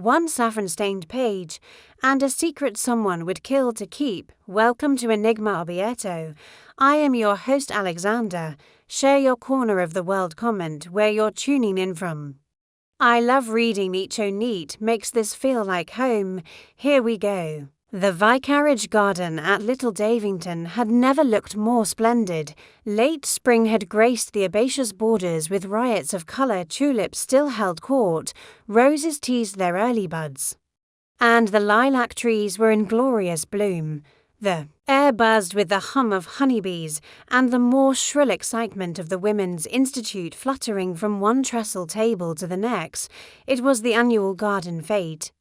one saffron-stained page, and a secret someone would kill to keep. Welcome to Enigma Alberto. I am your host Alexander. Share your corner of the world, comment where you're tuning in from. I love reading Nietzsche. Neat makes this feel like home. Here we go. The vicarage garden at Little Davington had never looked more splendid. Late spring had graced the herbaceous borders with riots of colour. Tulips still held court, roses teased their early buds, and the lilac trees were in glorious bloom. The air buzzed with the hum of honeybees and the more shrill excitement of the Women's Institute fluttering from one trestle table to the next. It was the annual garden fete,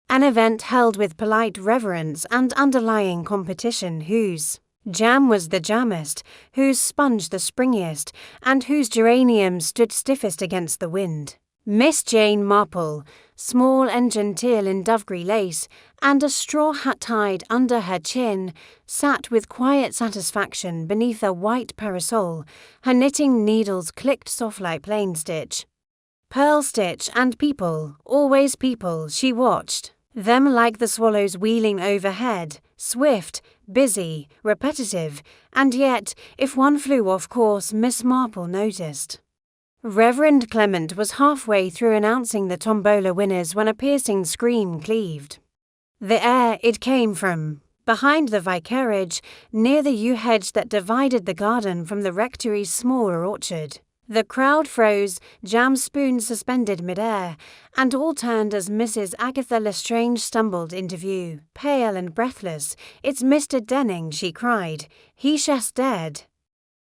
an event held with polite reverence and underlying competition, whose jam was the jammest, whose sponge the springiest, and whose geranium stood stiffest against the wind. Miss Jane Marple, small and genteel in dove-grey lace, and a straw hat tied under her chin, sat with quiet satisfaction beneath a white parasol. Her knitting needles clicked soft like plain stitch, pearl stitch, and people, always people. She watched them like the swallows wheeling overhead, swift, busy, repetitive, and yet, if one flew off course, Miss Marple noticed. Reverend Clement was halfway through announcing the tombola winners when a piercing scream cleaved the air. It came from behind the vicarage, near the yew hedge that divided the garden from the rectory's smaller orchard. The crowd froze, jam spoons suspended mid-air, and all turned as Mrs. Agatha Lestrange stumbled into view. Pale and breathless, "It's Mr. Denning," she cried. "He's just dead."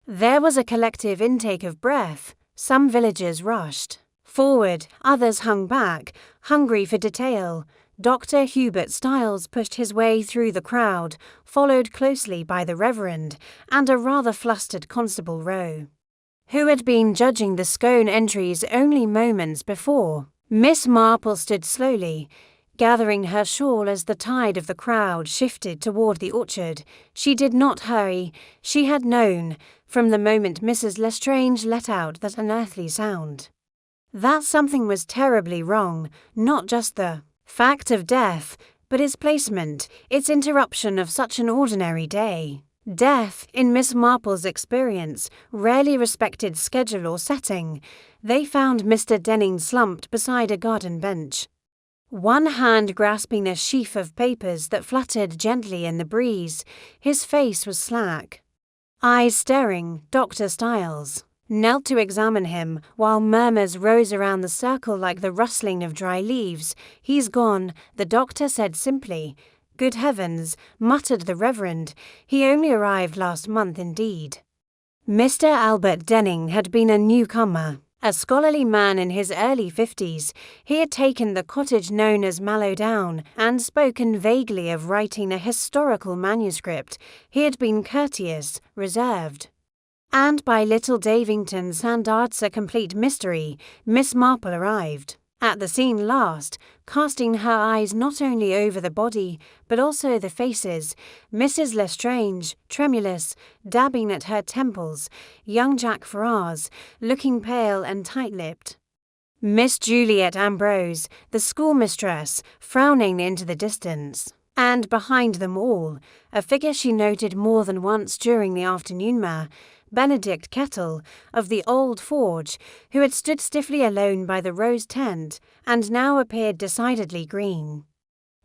There was a collective intake of breath. Some villagers rushed forward, others hung back, hungry for detail. Dr. Hubert Styles pushed his way through the crowd, followed closely by the Reverend and a rather flustered Constable Rowe, who had been judging the scone entries only moments before. Miss Marple stood slowly, gathering her shawl as the tide of the crowd shifted toward the orchard. She did not hurry. She had known, from the moment Mrs. Lestrange let out that unearthly sound, that something was terribly wrong, not just the fact of death, but its placement, its interruption of such an ordinary day. Death, in Miss Marple's experience, rarely respected schedule or setting. They found Mr. Denning slumped beside a garden bench, one hand grasping a sheaf of papers that fluttered gently in the breeze. His face was slack, eyes staring. Dr. Styles knelt to examine him, while murmurs rose around the circle like the rustling of dry leaves. "He's gone," the doctor said simply. "Good heavens," muttered the Reverend. "He only arrived last month indeed." Mr. Albert Denning had been a newcomer, a scholarly man in his early 50s. He had taken the cottage known as Mallow Down and spoken vaguely of writing a historical manuscript. He had been courteous, reserved, and by Little Davington Sandards a complete mystery. Miss Marple arrived at the scene last, casting her eyes not only over the body, but also the faces. Mrs. Lestrange, tremulous, dabbing at her temples. Young Jack Ferrars, looking pale and tight-lipped. Miss Juliet Ambrose, the schoolmistress, frowning into the distance. And behind them all, a figure she noted more than once during the afternoon, Benedict Kettle, of the Old Forge, who had stood stiffly alone by the rose tent, and now appeared decidedly green.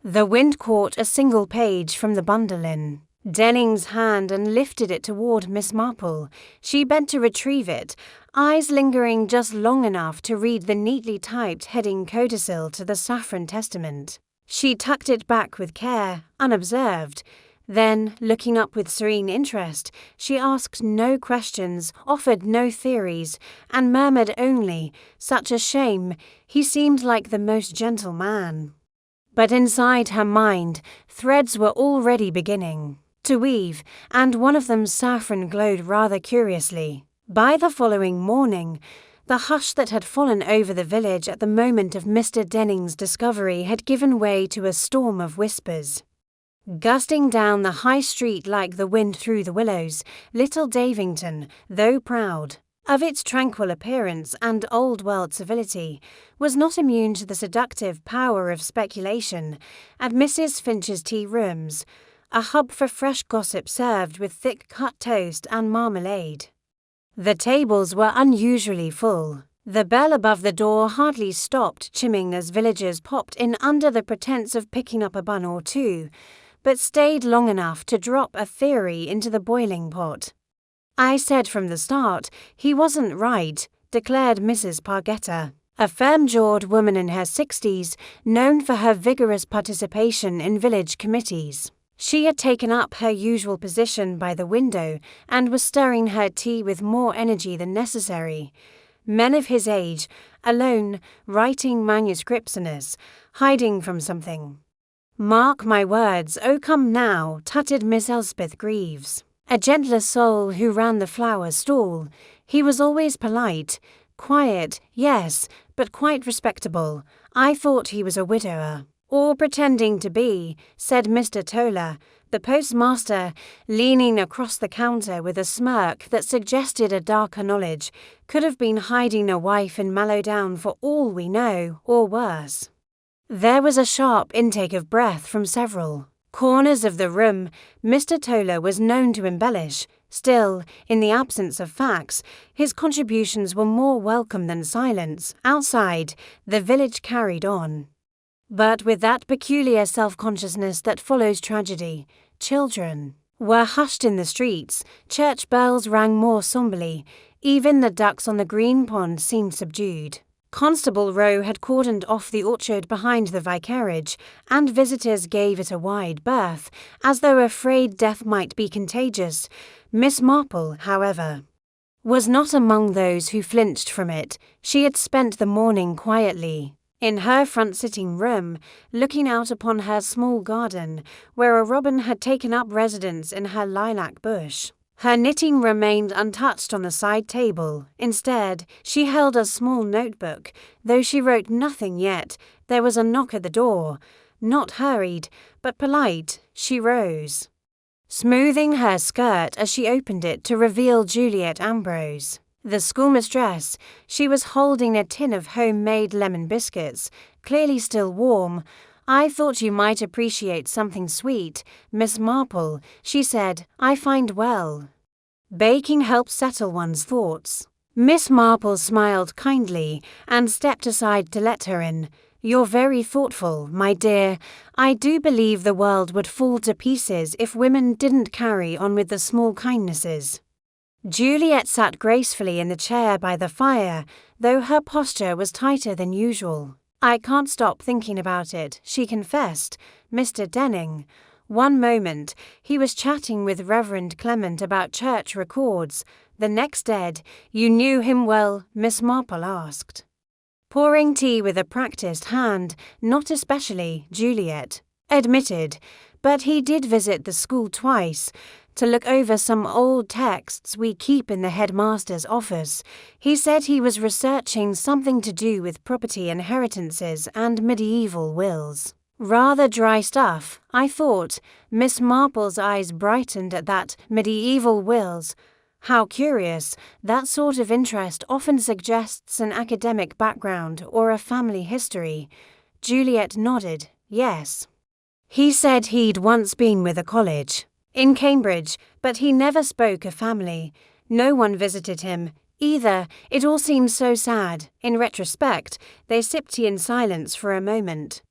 The wind caught a single page from the bundle in Denning's hand and lifted it toward Miss Marple. She bent to retrieve it, eyes lingering just long enough to read the neatly typed heading codicil to the Saffron Testament. She tucked it back with care, unobserved. Then, looking up with serene interest, she asked no questions, offered no theories, and murmured only, "Such a shame, he seemed like the most gentle man." But inside her mind, threads were already beginning to weave, and one of them Saffron glowed rather curiously. By the following morning, the hush that had fallen over the village at the moment of Mr. Denning's discovery had given way to a storm of whispers, gusting down the high street like the wind through the willows. Little Davington, though proud of its tranquil appearance and old-world civility, was not immune to the seductive power of speculation, and Mrs. Finch's tea rooms, a hub for fresh gossip served with thick-cut toast and marmalade. The tables were unusually full. The bell above the door hardly stopped chimming as villagers popped in under the pretense of picking up a bun or two, but stayed long enough to drop a theory into the boiling pot. "I said from the start he wasn't right," declared Mrs. Pargetta, a firm-jawed woman in her 60s, known for her vigorous participation in village committees. She had taken up her usual position by the window and was stirring her tea with more energy than necessary. Men of his age, alone, writing manuscripts on us, hiding from something. "Mark my words, oh come now," tutted Miss Elspeth Greaves, a gentler soul who ran the flower stall. "He was always polite, quiet, yes, but quite respectable. I thought he was a widower." "Or pretending to be," said Mr. Toller, the postmaster, leaning across the counter with a smirk that suggested a darker knowledge. "Could have been hiding a wife in Mallowdown for all we know, or worse." There was a sharp intake of breath from several corners of the room. Mr. Toller was known to embellish. Still, in the absence of facts, his contributions were more welcome than silence. Outside, the village carried on, but with that peculiar self-consciousness that follows tragedy. Children were hushed in the streets, church bells rang more somberly, even the ducks on the green pond seemed subdued. Constable Row had cordoned off the orchard behind the vicarage, and visitors gave it a wide berth, as though afraid death might be contagious. Miss Marple, however, was not among those who flinched from it. She had spent the morning quietly in her front sitting room, looking out upon her small garden, where a robin had taken up residence in her lilac bush. Her knitting remained untouched on the side table. Instead, she held a small notebook. Though she wrote nothing yet, there was a knock at the door. Not hurried, but polite, she rose, smoothing her skirt as she opened it to reveal Juliet Ambrose, the schoolmistress. She was holding a tin of homemade lemon biscuits, clearly still warm. "I thought you might appreciate something sweet, Miss Marple," she said. "I find well, baking helps settle one's thoughts." Miss Marple smiled kindly and stepped aside to let her in. "You're very thoughtful, my dear. I do believe the world would fall to pieces if women didn't carry on with the small kindnesses." Juliet sat gracefully in the chair by the fire, though her posture was tighter than usual. "I can't stop thinking about it," she confessed. "Mr. Denning. One moment, he was chatting with Reverend Clement about church records. The next dead. You knew him well?" Miss Marple asked, pouring tea with a practiced hand. "Not especially," Juliet admitted, "but he did visit the school twice to look over some old texts we keep in the headmaster's office. He said he was researching something to do with property inheritances and medieval wills." "Rather dry stuff, I thought." Miss Marple's eyes brightened at that. "Medieval wills. How curious. That sort of interest often suggests an academic background or a family history." Juliet nodded. "Yes. He said he'd once been with a college in Cambridge, but he never spoke of family. No one visited him, either. It all seems so sad." In retrospect, they sipped tea in silence for a moment.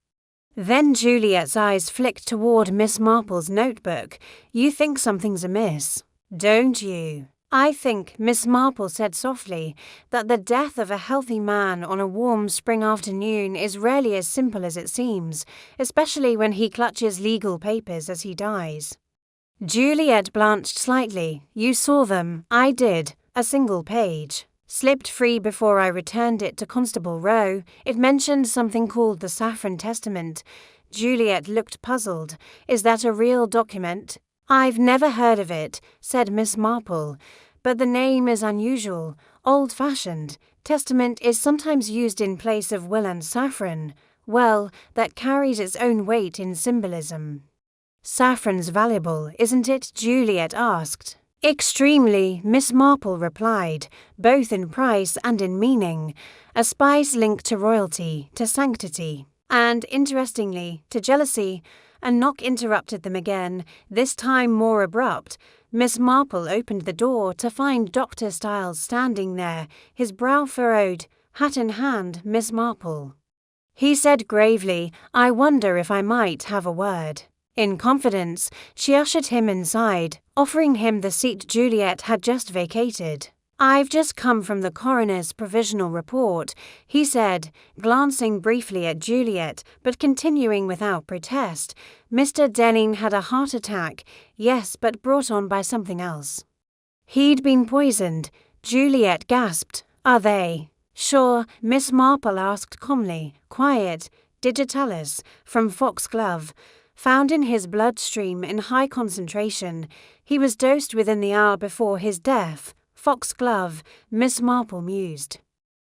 Then Juliet's eyes flicked toward Miss Marple's notebook. "You think something's amiss, don't you?" "I think," Miss Marple said softly, "that the death of a healthy man on a warm spring afternoon is rarely as simple as it seems, especially when he clutches legal papers as he dies." Juliet blanched slightly. "You saw them?" "I did. A single page. Slipped free before I returned it to Constable Row. It mentioned something called the Saffron Testament." Juliet looked puzzled. "Is that a real document?" "I've never heard of it," said Miss Marple, "but the name is unusual, old-fashioned. Testament is sometimes used in place of will and saffron. Well, that carries its own weight in symbolism." "Saffron's valuable, isn't it?" Juliet asked. Extremely, Miss Marple replied, both in price and in meaning, a spice linked to royalty, to sanctity, and, interestingly, to jealousy. A knock interrupted them again, this time more abrupt. Miss Marple opened the door to find Dr. Styles standing there, his brow furrowed, hat in hand. Miss Marple, he said gravely, I wonder if I might have a word. In confidence, she ushered him inside, offering him the seat Juliet had just vacated. I've just come from the coroner's provisional report, he said, glancing briefly at Juliet, but continuing without protest. Mr. Denning had a heart attack, yes, but brought on by something else. He'd been poisoned, Juliet gasped. Are they? Sure, Miss Marple asked calmly. Quiet. Digitalis, from Foxglove. Found in his bloodstream in high concentration. He was dosed within the hour before his death. Foxglove, Miss Marple mused.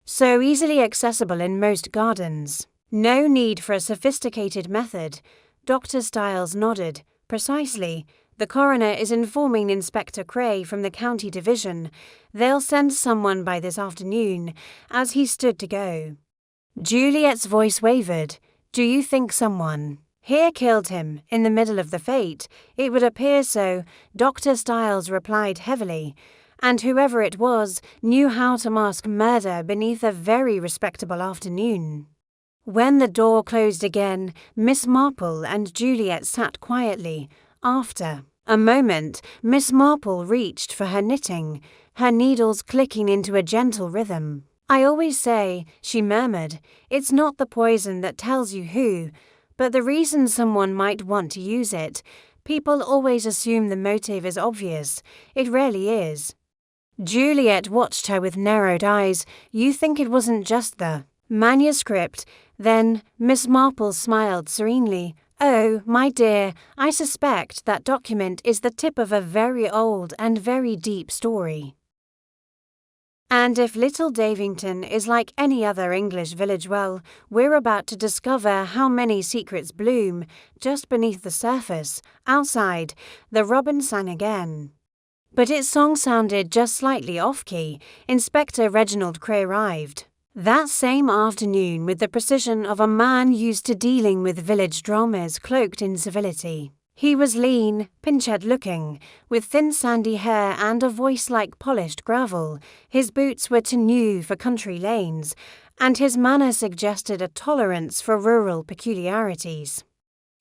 So easily accessible in most gardens. No need for a sophisticated method. Dr. Styles nodded. Precisely. The coroner is informing Inspector Cray from the county division. They'll send someone by this afternoon, as he stood to go. Juliet's voice wavered. Do you think someone here killed him, in the middle of the fete? It would appear so, Dr. Styles replied heavily. And whoever it was knew how to mask murder beneath a very respectable afternoon. When the door closed again, Miss Marple and Juliet sat quietly. After a moment, Miss Marple reached for her knitting, her needles clicking into a gentle rhythm. I always say, she murmured, it's not the poison that tells you who, but the reason someone might want to use it. People always assume the motive is obvious. It rarely is. Juliet watched her with narrowed eyes. You think it wasn't just the manuscript? Then Miss Marple smiled serenely. Oh, my dear, I suspect that document is the tip of a very old and very deep story. And if Little Davington is like any other English village, well, we're about to discover how many secrets bloom just beneath the surface. Outside, the robin sang again. But its song sounded just slightly off-key. Inspector Reginald Cray arrived that same afternoon with the precision of a man used to dealing with village dramas cloaked in civility. He was lean, pinch-head-looking, with thin sandy hair and a voice like polished gravel. His boots were too new for country lanes, and his manner suggested a tolerance for rural peculiarities.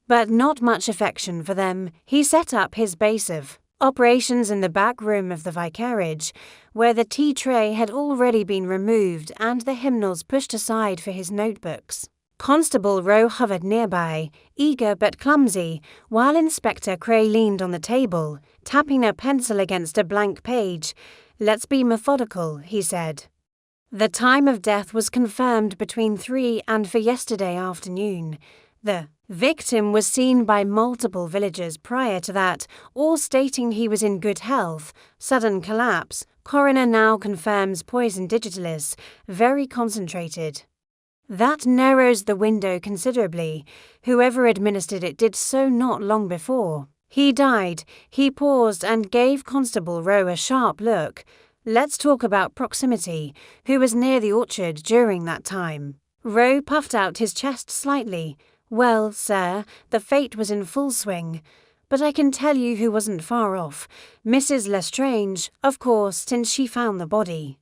But not much affection for them. He set up his base of operations in the back room of the vicarage, where the tea tray had already been removed and the hymnals pushed aside for his notebooks. Constable Rowe hovered nearby, eager but clumsy, while Inspector Cray leaned on the table, tapping a pencil against a blank page. Let's be methodical, he said. The time of death was confirmed between 3 and 4 yesterday afternoon. The victim was seen by multiple villagers prior to that, all stating he was in good health. Sudden collapse. Coroner now confirms poison digitalis, very concentrated. That narrows the window considerably. Whoever administered it did so not long before. He died. He paused and gave Constable Rowe a sharp look. Let's talk about proximity. Who was near the orchard during that time? Rowe puffed out his chest slightly. Well, sir, the fete was in full swing. But I can tell you who wasn't far off. Mrs. Lestrange, of course, since she found the body.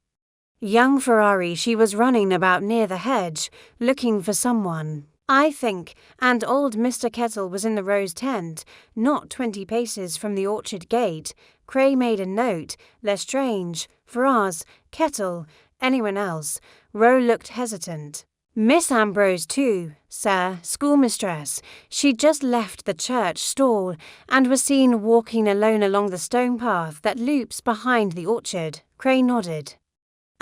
Young Ferrari, she was running about near the hedge, looking for someone, I think, and old Mr. Kettle was in the rose tent, not 20 paces from the orchard gate. Cray made a note. Lestrange, Ferrars, Kettle, anyone else. Rowe looked hesitant. Miss Ambrose too, sir, schoolmistress. She'd just left the church stall and was seen walking alone along the stone path that loops behind the orchard. Cray nodded.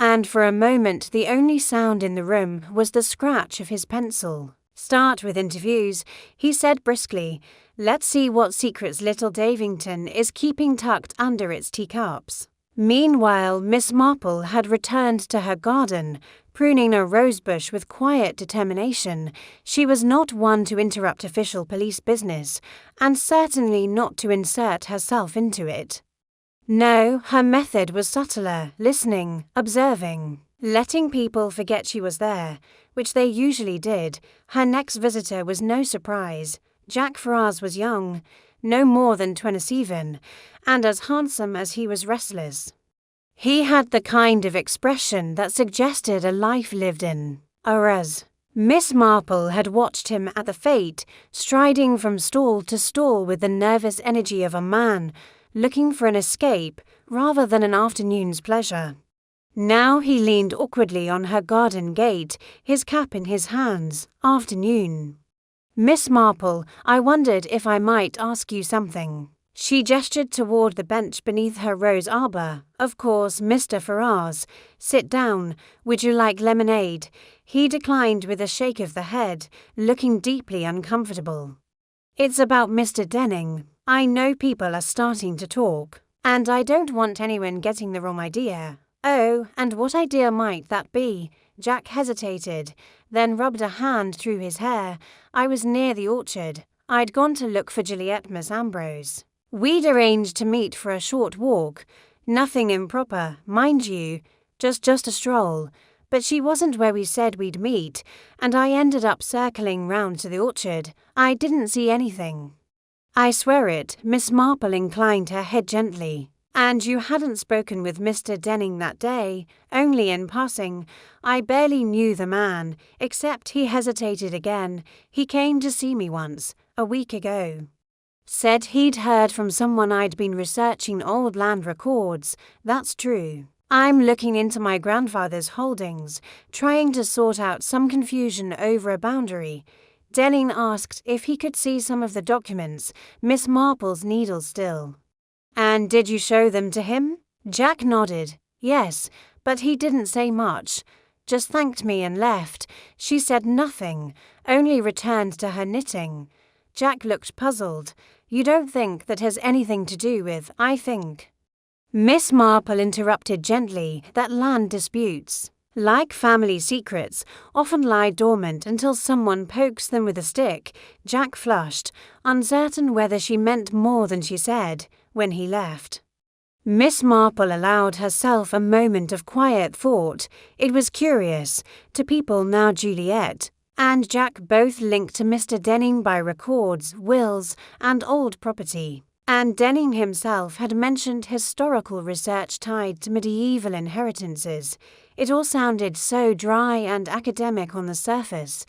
And for a moment the only sound in the room was the scratch of his pencil. Start with interviews, he said briskly. Let's see what secrets Little Davington is keeping tucked under its teacups. Meanwhile, Miss Marple had returned to her garden, pruning a rosebush with quiet determination. She was not one to interrupt official police business, and certainly not to insert herself into it. No, her method was subtler, listening, observing, letting people forget she was there, which they usually did. Her next visitor was no surprise. Jack Ferrars was young, no more than 27, and as handsome as he was restless. He had the kind of expression that suggested a life lived in. Whereas Miss Marple had watched him at the fete, striding from stall to stall with the nervous energy of a man, looking for an escape rather than an afternoon's pleasure. Now he leaned awkwardly on her garden gate, his cap in his hands. Afternoon. Miss Marple, I wondered if I might ask you something. She gestured toward the bench beneath her rose arbor. Of course, Mr. Ferrars. Sit down. Would you like lemonade? He declined with a shake of the head, looking deeply uncomfortable. It's about Mr. Denning. I know people are starting to talk, and I don't want anyone getting the wrong idea. Oh, and what idea might that be? Jack hesitated, then rubbed a hand through his hair. I was near the orchard. I'd gone to look for Juliet Miss Ambrose. We'd arranged to meet for a short walk. Nothing improper, mind you, just a stroll. But she wasn't where we said we'd meet, and I ended up circling round to the orchard. I didn't see anything. I swear it. Miss Marple inclined her head gently. And you hadn't spoken with Mr. Denning that day, only in passing. I barely knew the man, except he hesitated again. He came to see me once, a week ago. Said he'd heard from someone I'd been researching old land records. That's true. I'm looking into my grandfather's holdings, trying to sort out some confusion over a boundary. Denning asked if he could see some of the documents, Miss Marple's needle still. And did you show them to him? Jack nodded. Yes, but he didn't say much. Just thanked me and left. She said nothing, only returned to her knitting. Jack looked puzzled. You don't think that has anything to do with, I think. Miss Marple interrupted gently that land disputes, like family secrets, often lie dormant until someone pokes them with a stick. Jack flushed, uncertain whether she meant more than she said, when he left. Miss Marple allowed herself a moment of quiet thought. It was curious, to people now Juliet and Jack both linked to Mr. Denning by records, wills, and old property. And Denning himself had mentioned historical research tied to medieval inheritances. It all sounded so dry and academic on the surface,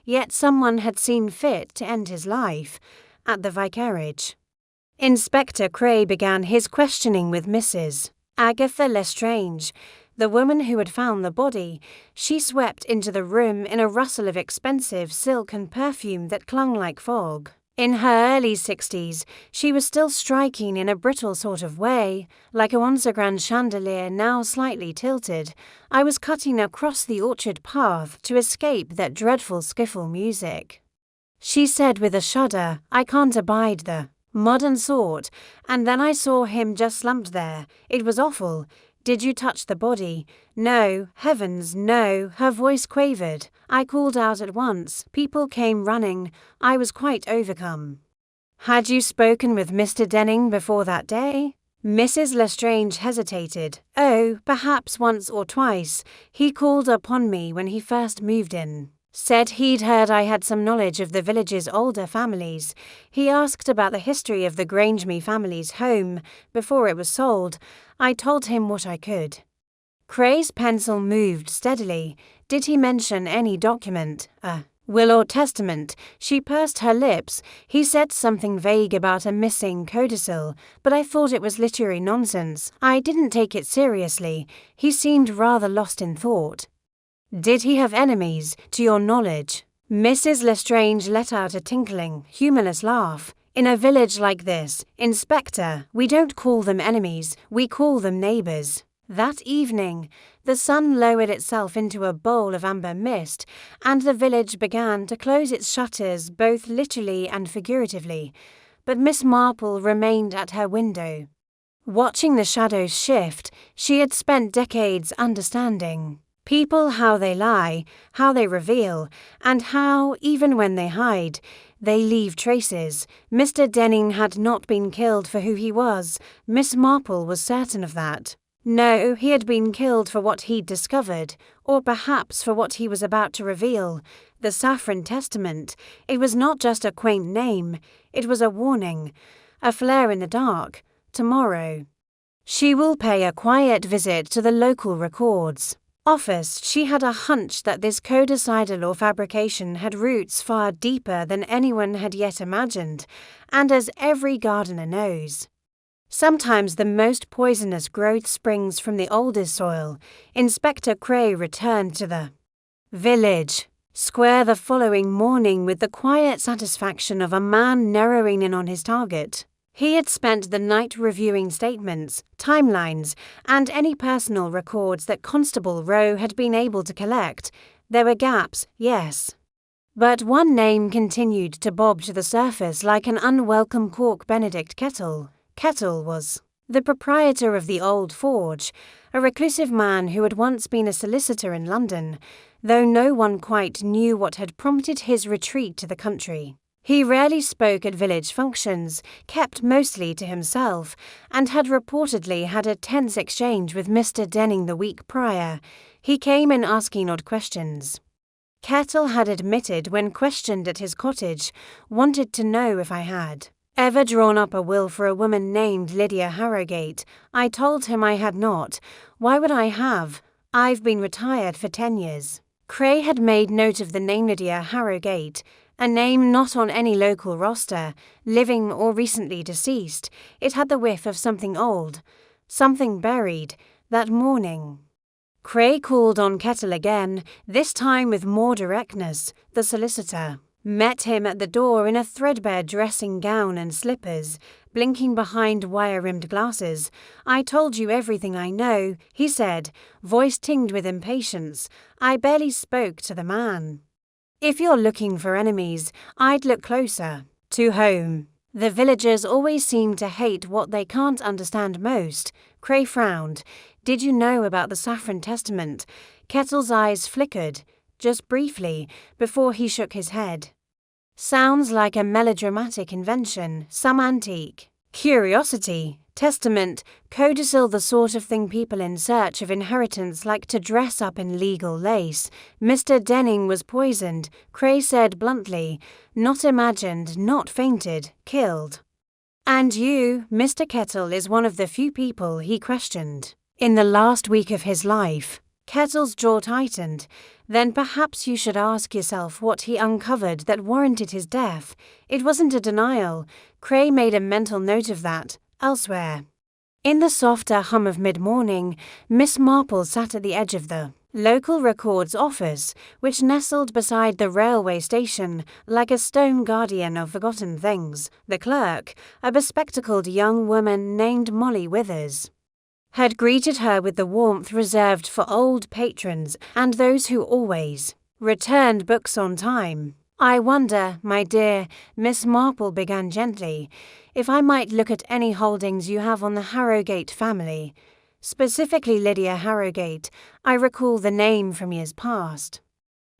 yet someone had seen fit to end his life at the vicarage. Inspector Cray began his questioning with Mrs. Agatha Lestrange, the woman who had found the body. She swept into the room in a rustle of expensive silk and perfume that clung like fog. In her early 60s, she was still striking in a brittle sort of way, like a once grand chandelier now slightly tilted. I was cutting across the orchard path to escape that dreadful skiffle music. She said with a shudder, I can't abide the modern sort, and then I saw him just slumped there. It was awful. Did you touch the body? No, heavens, no. Her voice quavered. I called out at once. People came running. I was quite overcome. Had you spoken with Mr. Denning before that day? Mrs. Lestrange hesitated. Oh, perhaps once or twice. He called upon me when he first moved in. Said he'd heard I had some knowledge of the village's older families. He asked about the history of the Grangemy family's home before it was sold. I told him what I could. Cray's pencil moved steadily. Did he mention any document? A will or testament? She pursed her lips. He said something vague about a missing codicil, but I thought it was literary nonsense. I didn't take it seriously. He seemed rather lost in thought. Did he have enemies, to your knowledge? Mrs. Lestrange let out a tinkling, humorless laugh. In a village like this, Inspector, we don't call them enemies, we call them neighbours. That evening, the sun lowered itself into a bowl of amber mist, and the village began to close its shutters both literally and figuratively. But Miss Marple remained at her window. Watching the shadows shift, she had spent decades understanding People, how they lie, how they reveal, and how, even when they hide, they leave traces. Mr. Denning had not been killed for who he was. Miss Marple was certain of that. No, he had been killed for what he'd discovered, or perhaps for what he was about to reveal. The Saffron Testament. It was not just a quaint name, it was a warning, a flare in the dark. Tomorrow, she will pay a quiet visit to the local records office. She had a hunch that this codicidal or fabrication had roots far deeper than anyone had yet imagined, and as every gardener knows, sometimes the most poisonous growth springs from the oldest soil. Inspector Cray returned to the village square the following morning with the quiet satisfaction of a man narrowing in on his target. He had spent the night reviewing statements, timelines, and any personal records that Constable Rowe had been able to collect. There were gaps, yes. But one name continued to bob to the surface like an unwelcome cork. Benedict Kettle. Kettle was the proprietor of the old forge, a reclusive man who had once been a solicitor in London, though no one quite knew what had prompted his retreat to the country. He rarely spoke at village functions, kept mostly to himself, and had reportedly had a tense exchange with Mr. Denning the week prior. He came in asking odd questions. Kettle had admitted when questioned at his cottage, wanted to know if I had ever drawn up a will for a woman named Lydia Harrogate. I told him I had not. Why would I have? I've been retired for 10 years. Cray had made note of the name Lydia Harrogate, a name not on any local roster, living or recently deceased. It had the whiff of something old, something buried, that morning. Cray called on Kettle again, this time with more directness. The solicitor met him at the door in a threadbare dressing gown and slippers, blinking behind wire-rimmed glasses. I told you everything I know, he said, voice tinged with impatience. I barely spoke to the man. If you're looking for enemies, I'd look closer. To home. The villagers always seem to hate what they can't understand most. Cray frowned. Did you know about the Saffron Testament? Kettle's eyes flickered, just briefly, before he shook his head. Sounds like a melodramatic invention, some antique curiosity. Testament, codicil, the sort of thing people in search of inheritance like to dress up in legal lace. Mr. Denning was poisoned, Cray said bluntly. Not imagined, not fainted, killed. And you, Mr. Kettle, is one of the few people he questioned. In the last week of his life. Kettle's jaw tightened. Then perhaps you should ask yourself what he uncovered that warranted his death. It wasn't a denial. Cray made a mental note of that. Elsewhere. In the softer hum of mid-morning, Miss Marple sat at the edge of the local records office, which nestled beside the railway station like a stone guardian of forgotten things. The clerk, a bespectacled young woman named Molly Withers, had greeted her with the warmth reserved for old patrons and those who always returned books on time. I wonder, my dear, Miss Marple began gently, if I might look at any holdings you have on the Harrogate family, specifically Lydia Harrogate. I recall the name from years past.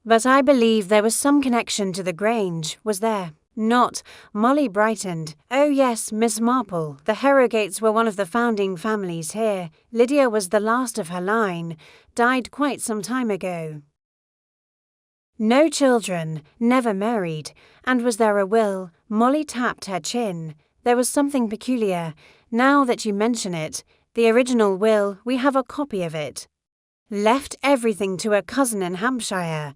But I believe there was some connection to the Grange, was there? Not. Molly brightened. Oh yes, Miss Marple. The Harrogates were one of the founding families here. Lydia was the last of her line, died quite some time ago. No children, never married, and was there a will? Molly tapped her chin. There was something peculiar. Now that you mention it, the original will, we have a copy of it. Left everything to a cousin in Hampshire,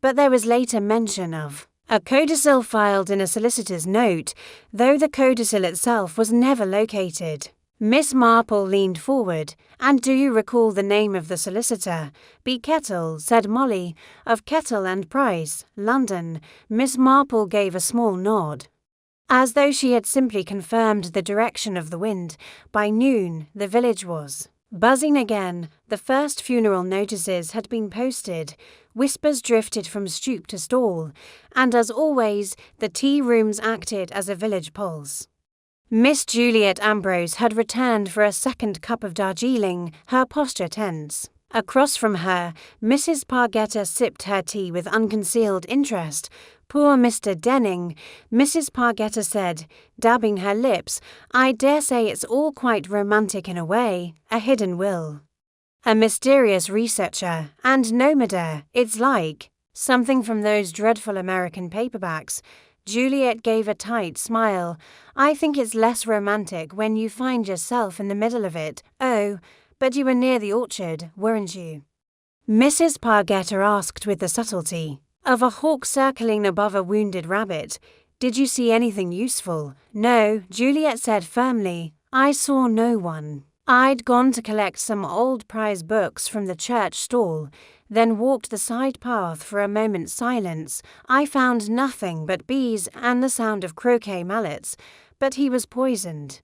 but there was later mention of a codicil filed in a solicitor's note, though the codicil itself was never located. Miss Marple leaned forward. And do you recall the name of the solicitor? B. Kettle, said Molly, of Kettle and Price, London. Miss Marple gave a small nod, as though she had simply confirmed the direction of the wind. By noon, the village was buzzing again. The first funeral notices had been posted. Whispers drifted from stoop to stall, and as always, the tea rooms acted as a village pulse. Miss Juliet Ambrose had returned for a second cup of Darjeeling, her posture tense. Across from her, Mrs. Pargetta sipped her tea with unconcealed interest. "Poor Mr. Denning," Mrs. Pargetta said, dabbing her lips. "I dare say it's all quite romantic in a way, a hidden will. A mysterious researcher, and nomada, it's like. Something from those dreadful American paperbacks." Juliet gave a tight smile. "I think it's less romantic when you find yourself in the middle of it. Oh, but you were near the orchard, weren't you?" Mrs. Pargetta asked with the subtlety of a hawk circling above a wounded rabbit. "Did you see anything useful?" "No," Juliet said firmly. "I saw no one. I'd gone to collect some old prize books from the church stall, then walked the side path for a moment's silence. I found nothing but bees and the sound of croquet mallets, but he was poisoned."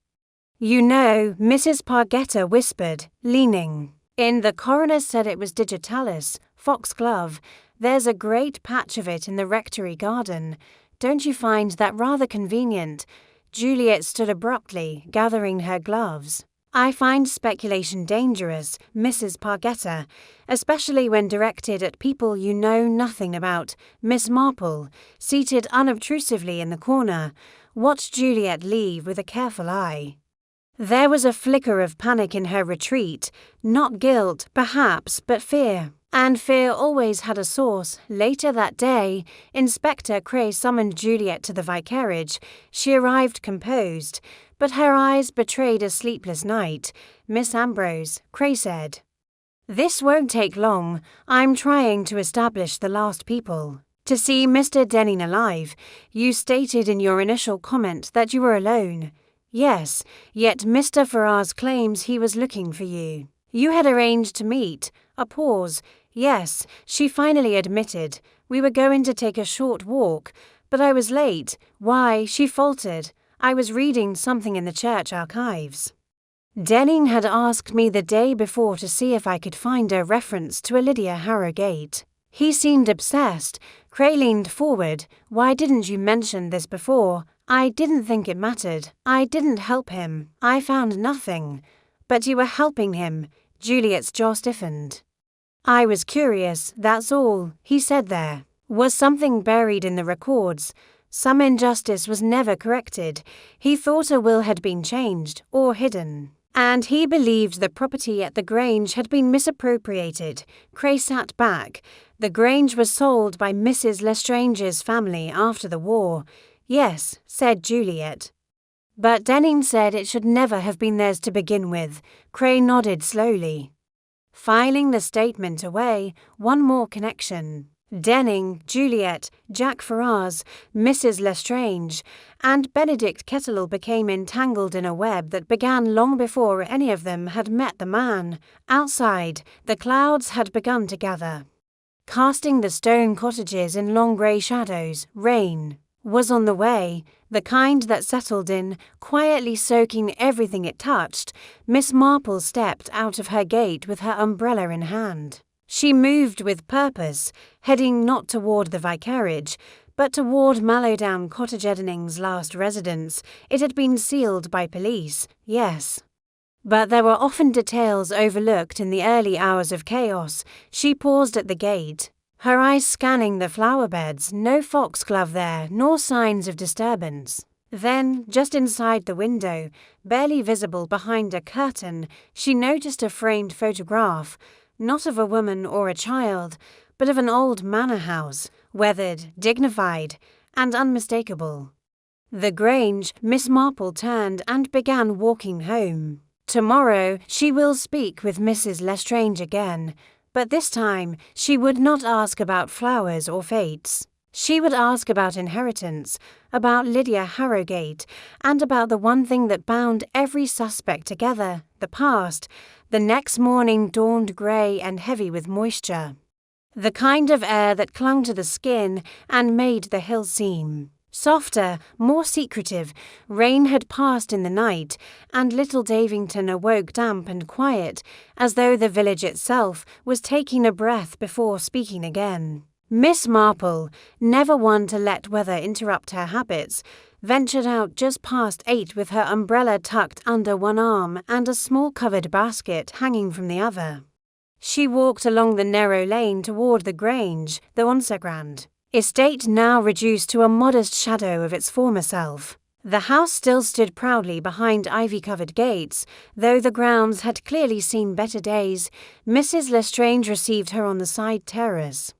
"You know," Mrs. Pargetta whispered, leaning in. "The coroner said it was digitalis, foxglove. There's a great patch of it in the rectory garden. Don't you find that rather convenient?" Juliet stood abruptly, gathering her gloves. "I find speculation dangerous, Mrs. Pargetta, especially when directed at people you know nothing about." Miss Marple, seated unobtrusively in the corner, watched Juliet leave with a careful eye. There was a flicker of panic in her retreat, not guilt, perhaps, but fear. And fear always had a source. Later that day, Inspector Cray summoned Juliet to the vicarage. She arrived composed, but her eyes betrayed a sleepless night. "Miss Ambrose," Cray said, "this won't take long. I'm trying to establish the last people to see Mr. Denning alive. You stated in your initial comment that you were alone." "Yes, yet Mr. Ferrars claims he was looking for you. You had arranged to meet." A pause. "Yes," she finally admitted. "We were going to take a short walk, but I was late." "Why?" she faltered. "I was reading something in the church archives. Denning had asked me the day before to see if I could find a reference to a Lydia Harrogate. He seemed obsessed." Cray leaned forward. "Why didn't you mention this before?" "I didn't think it mattered. I didn't help him. I found nothing." "But you were helping him." Juliet's jaw stiffened. "I was curious, that's all." He said there was something buried in the records. Some injustice was never corrected. He thought a will had been changed or hidden, and he believed the property at the Grange had been misappropriated. Cray sat back. "The Grange was sold by Mrs. Lestrange's family after the war." "Yes," said Juliet. "But Denning said it should never have been theirs to begin with." Cray nodded slowly, filing the statement away. One more connection. Denning, Juliet, Jack Ferrars, Mrs. Lestrange, and Benedict Kettlewell became entangled in a web that began long before any of them had met the man. Outside, the clouds had begun to gather, casting the stone cottages in long grey shadows. Rain was on the way, the kind that settled in, quietly soaking everything it touched. Miss Marple stepped out of her gate with her umbrella in hand. She moved with purpose, heading not toward the vicarage, but toward Mallowdown Cottage, Denning's last residence. It had been sealed by police, yes, but there were often details overlooked in the early hours of chaos. She paused at the gate, her eyes scanning the flower beds. No foxglove there, nor signs of disturbance. Then, just inside the window, barely visible behind a curtain, she noticed a framed photograph, not of a woman or a child, but of an old manor house, weathered, dignified, and unmistakable. The Grange. Miss Marple turned and began walking home. Tomorrow she will speak with Mrs. Lestrange again, but this time she would not ask about flowers or fates. She would ask about inheritance, about Lydia Harrogate, and about the one thing that bound every suspect together, the past. The next morning dawned grey and heavy with moisture, the kind of air that clung to the skin and made the hills seem softer, more secretive. Rain had passed in the night, and little Davington awoke damp and quiet, as though the village itself was taking a breath before speaking again. Miss Marple, never one to let weather interrupt her habits, ventured out just past 8 with her umbrella tucked under one arm and a small covered basket hanging from the other. She walked along the narrow lane toward the Grange, the Onsegrand estate, now reduced to a modest shadow of its former self. The house still stood proudly behind ivy-covered gates, though the grounds had clearly seen better days. Mrs. Lestrange received her on the side terrace,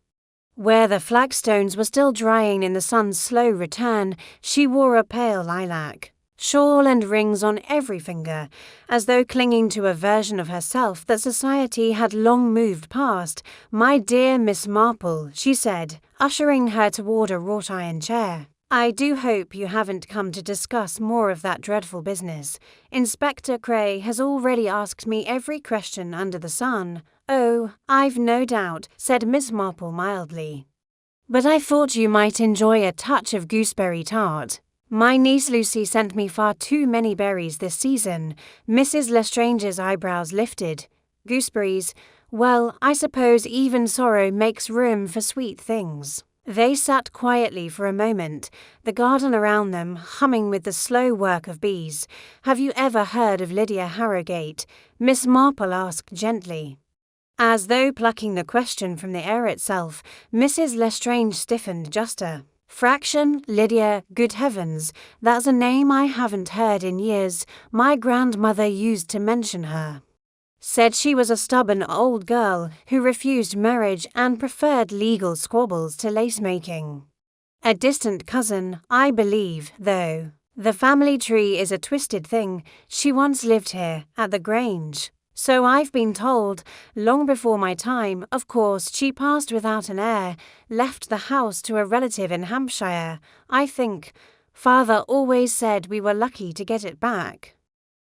where the flagstones were still drying in the sun's slow return. She wore a pale lilac shawl and rings on every finger, as though clinging to a version of herself that society had long moved past. "My dear Miss Marple," she said, ushering her toward a wrought-iron chair, "I do hope you haven't come to discuss more of that dreadful business. Inspector Cray has already asked me every question under the sun." "Oh, I've no doubt," said Miss Marple mildly. "But I thought you might enjoy a touch of gooseberry tart. My niece Lucy sent me far too many berries this season." Mrs. Lestrange's eyebrows lifted. "Gooseberries? Well, I suppose even sorrow makes room for sweet things." They sat quietly for a moment, the garden around them humming with the slow work of bees. "Have you ever heard of Lydia Harrogate?" Miss Marple asked gently. As though plucking the question from the air itself, Mrs. Lestrange stiffened just a fraction. "Lydia, good heavens, that's a name I haven't heard in years. My grandmother used to mention her. Said she was a stubborn old girl who refused marriage and preferred legal squabbles to lace-making. A distant cousin, I believe, though. The family tree is a twisted thing. She once lived here, at the Grange. So I've been told. Long before my time, of course, she passed without an heir, left the house to a relative in Hampshire. I think Father always said we were lucky to get it back.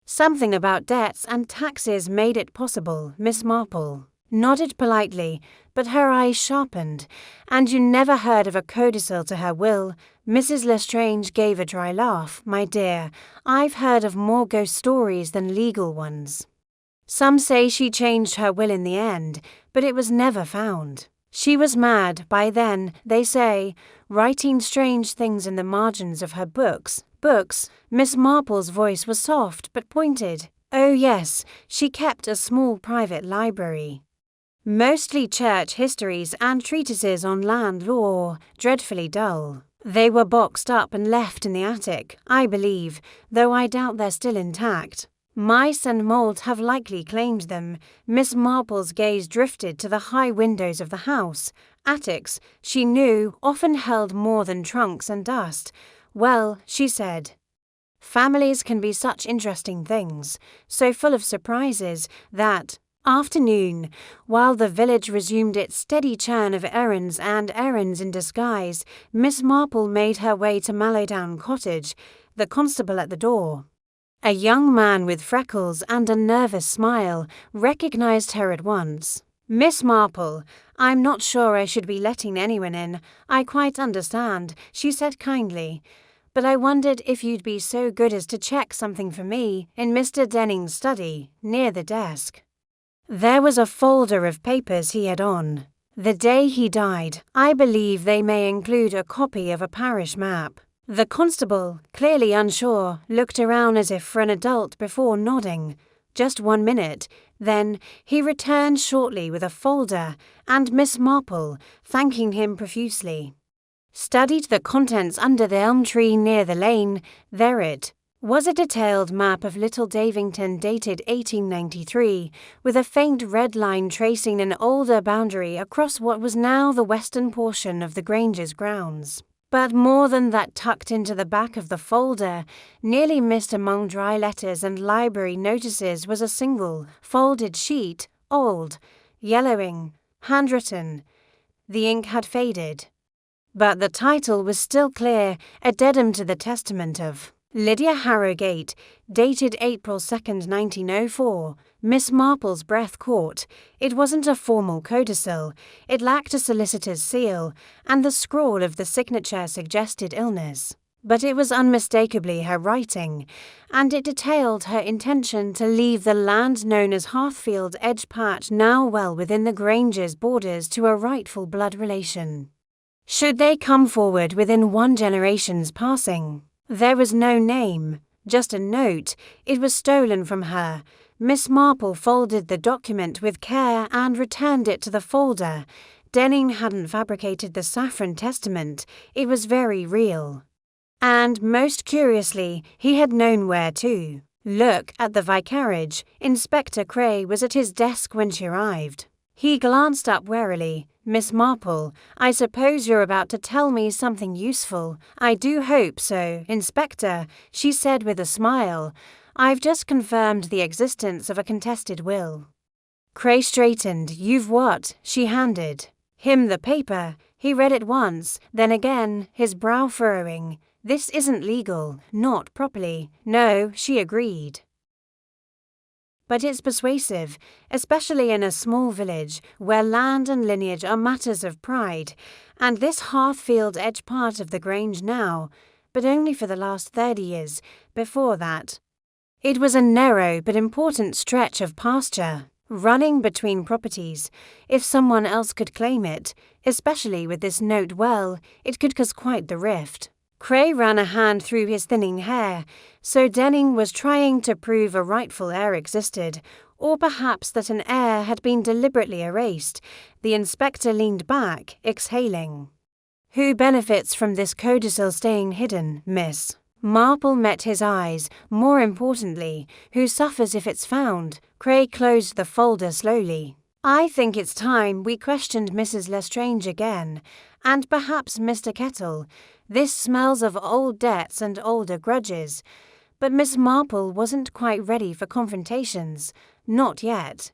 Something about debts and taxes made it possible." Miss Marple nodded politely, but her eyes sharpened. "And you never heard of a codicil to her will?" Mrs. Lestrange gave a dry laugh. "My dear, I've heard of more ghost stories than legal ones. Some say she changed her will in the end, but it was never found. She was mad by then, they say, writing strange things in the margins of her books." "Books?" Miss Marple's voice was soft but pointed. "Oh yes, she kept a small private library. Mostly church histories and treatises on land law, dreadfully dull. They were boxed up and left in the attic, I believe, though I doubt they're still intact. Mice and mold have likely claimed them." Miss Marple's gaze drifted to the high windows of the house. Attics, she knew, often held more than trunks and dust. "Well," she said, "families can be such interesting things, so full of surprises." That afternoon, while the village resumed its steady churn of errands and errands in disguise, Miss Marple made her way to Mallowdown Cottage, the constable at the door. A young man with freckles and a nervous smile recognized her at once. "Miss Marple, I'm not sure I should be letting anyone in. I quite understand," she said kindly. "But I wondered if you'd be so good as to check something for me in Mr. Denning's study, near the desk." There was a folder of papers he had on the day he died. I believe they may include a copy of a parish map. The constable, clearly unsure, looked around as if for an adult before nodding. "Just 1 minute." Then he returned shortly with a folder, and Miss Marple, thanking him profusely, studied the contents under the elm tree near the lane. There it was, a detailed map of Little Davington dated 1893, with a faint red line tracing an older boundary across what was now the western portion of the Grange's grounds. But more than that, tucked into the back of the folder, nearly missed among dry letters and library notices, was a single, folded sheet, old, yellowing, handwritten. The ink had faded, but the title was still clear, addendum to the testament of Lydia Harrogate, dated April 2nd, 1904. Miss Marple's breath caught. It wasn't a formal codicil, it lacked a solicitor's seal, and the scrawl of the signature suggested illness. But it was unmistakably her writing, and it detailed her intention to leave the land known as Heathfield Edge Patch, now well within the Grange's borders, to a rightful blood relation, should they come forward within 1 generation's passing. There was no name, just a note. It was stolen from her. Miss Marple folded the document with care and returned it to the folder. Denning hadn't fabricated the Saffron testament, it was very real. And most curiously, he had known where to look at the vicarage. Inspector Cray was at his desk when she arrived. He glanced up warily. "Miss Marple, I suppose you're about to tell me something useful." "I do hope so, Inspector," she said with a smile. "I've just confirmed the existence of a contested will." Cray straightened. "You've what?" She handed him the paper. He read it once, then again, his brow furrowing. "This isn't legal, not properly." "No," she agreed. "But it's persuasive, especially in a small village where land and lineage are matters of pride, and this Hearthfield Edge part of the Grange now, but only for the last 30 years. Before that, it was a narrow but important stretch of pasture, running between properties. If someone else could claim it, especially with this note well, it could cause quite the rift." Cray ran a hand through his thinning hair. So Denning was trying to prove a rightful heir existed, or perhaps that an heir had been deliberately erased. The inspector leaned back, exhaling. "Who benefits from this codicil staying hidden, miss?" Marple met his eyes. "More importantly, who suffers if it's found?" Cray closed the folder slowly. "I think it's time we questioned Mrs. Lestrange again, and perhaps Mr. Kettle. This smells of old debts and older grudges." But Miss Marple wasn't quite ready for confrontations. Not yet.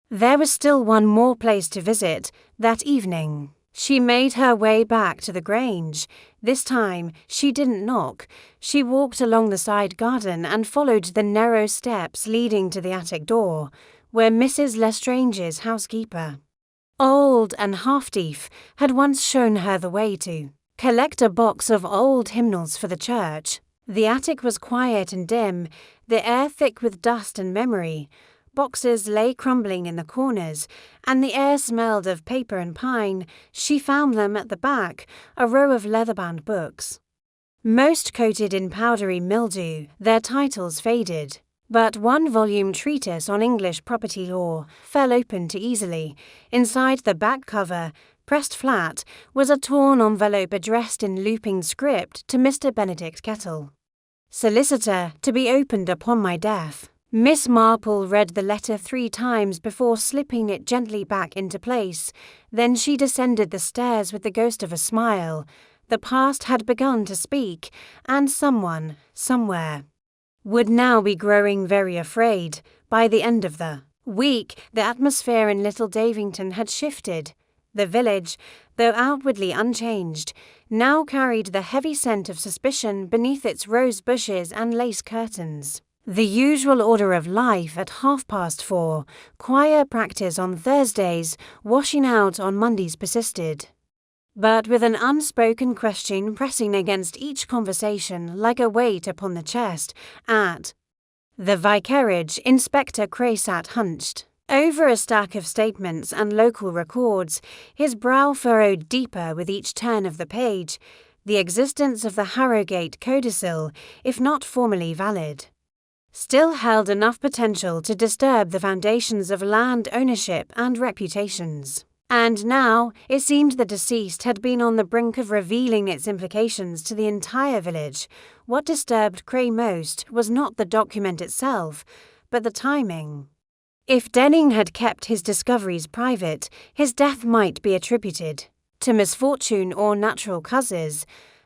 There was still one more place to visit that evening. She made her way back to the Grange. This time, she didn't knock. She walked along the side garden and followed the narrow steps leading to the attic door, where Mrs. Lestrange's housekeeper, old and half-deaf, had once shown her the way to collect a box of old hymnals for the church. The attic was quiet and dim, the air thick with dust and memory. Boxes lay crumbling in the corners, and the air smelled of paper and pine. She found them at the back, a row of leather-bound books, most coated in powdery mildew, their titles faded. But one volume treatise on English property law fell open too easily. Inside the back cover, pressed flat, was a torn envelope addressed in looping script to Mr. Benedict Kettle. "Solicitor, to be opened upon my death." Miss Marple read the letter 3 times before slipping it gently back into place. Then she descended the stairs with the ghost of a smile. The past had begun to speak, and someone, somewhere, would now be growing very afraid. By the end of the week, the atmosphere in Little Davington had shifted. The village, though outwardly unchanged, now carried the heavy scent of suspicion beneath its rose bushes and lace curtains. The usual order of life at 4:30, choir practice on Thursdays, washing out on Mondays persisted, but with an unspoken question pressing against each conversation like a weight upon the chest. At the vicarage, Inspector Cray sat hunched over a stack of statements and local records, his brow furrowed deeper with each turn of the page. The existence of the Harrogate codicil, if not formally valid, still held enough potential to disturb the foundations of land ownership and reputations. And now, it seemed the deceased had been on the brink of revealing its implications to the entire village. What disturbed Cray most was not the document itself, but the timing. If Denning had kept his discoveries private, his death might be attributed to misfortune or natural causes.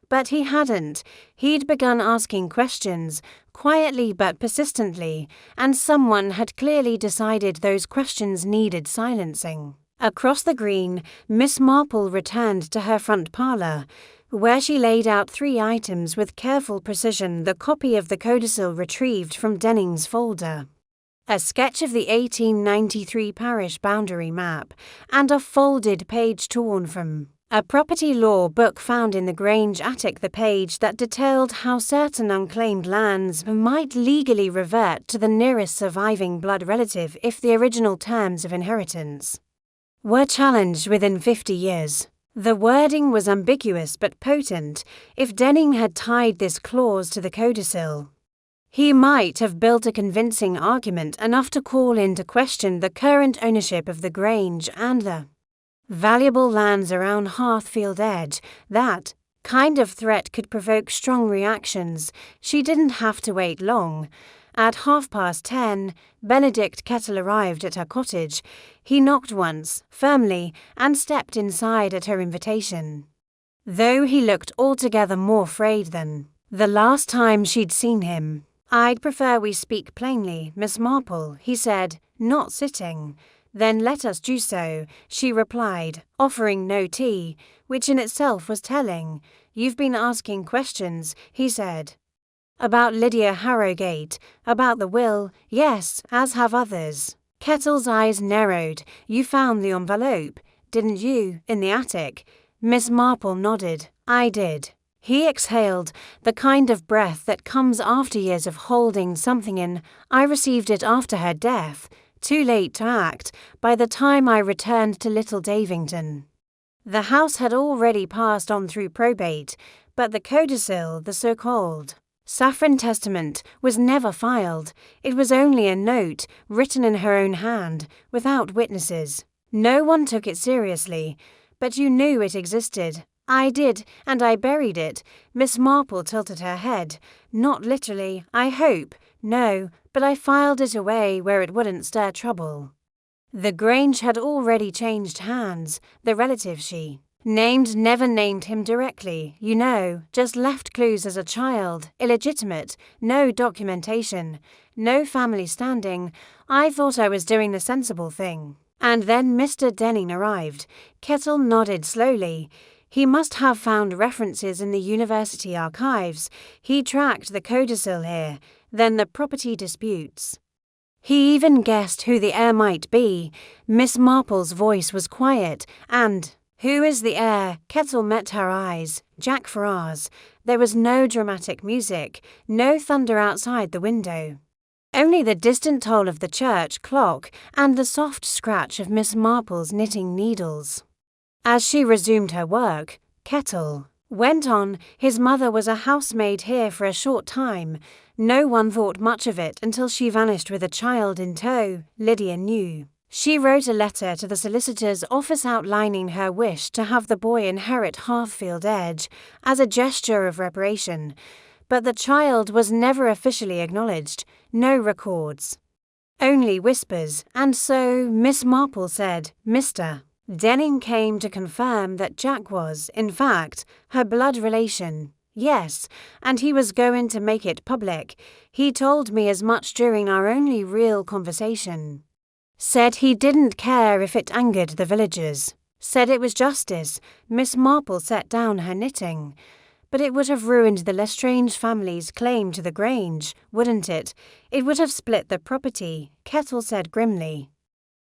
But he hadn't. He'd begun asking questions, quietly but persistently, and someone had clearly decided those questions needed silencing. Across the green, Miss Marple returned to her front parlour, where she laid out 3 items with careful precision, the copy of the codicil retrieved from Denning's folder, a sketch of the 1893 parish boundary map, and a folded page torn from a property law book found in the Grange attic, the page that detailed how certain unclaimed lands might legally revert to the nearest surviving blood relative if the original terms of inheritance were challenged within 50 years. The wording was ambiguous but potent. If Denning had tied this clause to the codicil, He might have built a convincing argument enough to call into question the current ownership of the Grange and the valuable lands around Heathfield Edge. That kind of threat could provoke strong reactions. She didn't have to wait long. At 10:30, Benedict Kettle arrived at her cottage. He knocked once, firmly, and stepped inside at her invitation. Though he looked altogether more frayed than the last time she'd seen him. "I'd prefer we speak plainly, Miss Marple," he said, not sitting. "Then let us do so," she replied, offering no tea, which in itself was telling. "You've been asking questions," he said. "About Lydia Harrogate, about the will, yes, as have others." Kettle's eyes narrowed. "You found the envelope, didn't you, in the attic?" Miss Marple nodded. "I did." He exhaled, the kind of breath that comes after years of holding something in. "I received it after her death. Too late to act, by the time I returned to Little Davington. The house had already passed on through probate, but the codicil, the so-called Saffron testament, was never filed. It was only a note, written in her own hand, without witnesses. No one took it seriously, but you knew it existed." "I did, and I buried it." Miss Marple tilted her head. "Not literally, I hope. No, but I filed it away where it wouldn't stir trouble." The Grange had already changed hands. The relative she named never named him directly, you know, just left clues as a child, illegitimate, no documentation, no family standing. I thought I was doing the sensible thing. And then Mr. Denning arrived. Kettle nodded slowly. He must have found references in the university archives. He tracked the codicil here, then the property disputes. He even guessed who the heir might be. Miss Marple's voice was quiet. "And who is the heir?" Kettle met her eyes. "Jack Ferrars." There was no dramatic music, no thunder outside the window. Only the distant toll of the church clock and the soft scratch of Miss Marple's knitting needles. As she resumed her work, Kettle went on. "His mother was a housemaid here for a short time. No one thought much of it until she vanished with a child in tow. Lydia knew. She wrote a letter to the solicitor's office outlining her wish to have the boy inherit Heathfield Edge as a gesture of reparation, but the child was never officially acknowledged. No records. Only whispers, and so Miss Marple said, Mr. Denning came to confirm that Jack was, in fact, her blood relation. Yes, and he was going to make it public. He told me as much during our only real conversation. Said he didn't care if it angered the villagers. Said it was justice." Miss Marple set down her knitting. "But it would have ruined the Lestrange family's claim to the Grange, wouldn't it? It would have split the property," Kettle said grimly.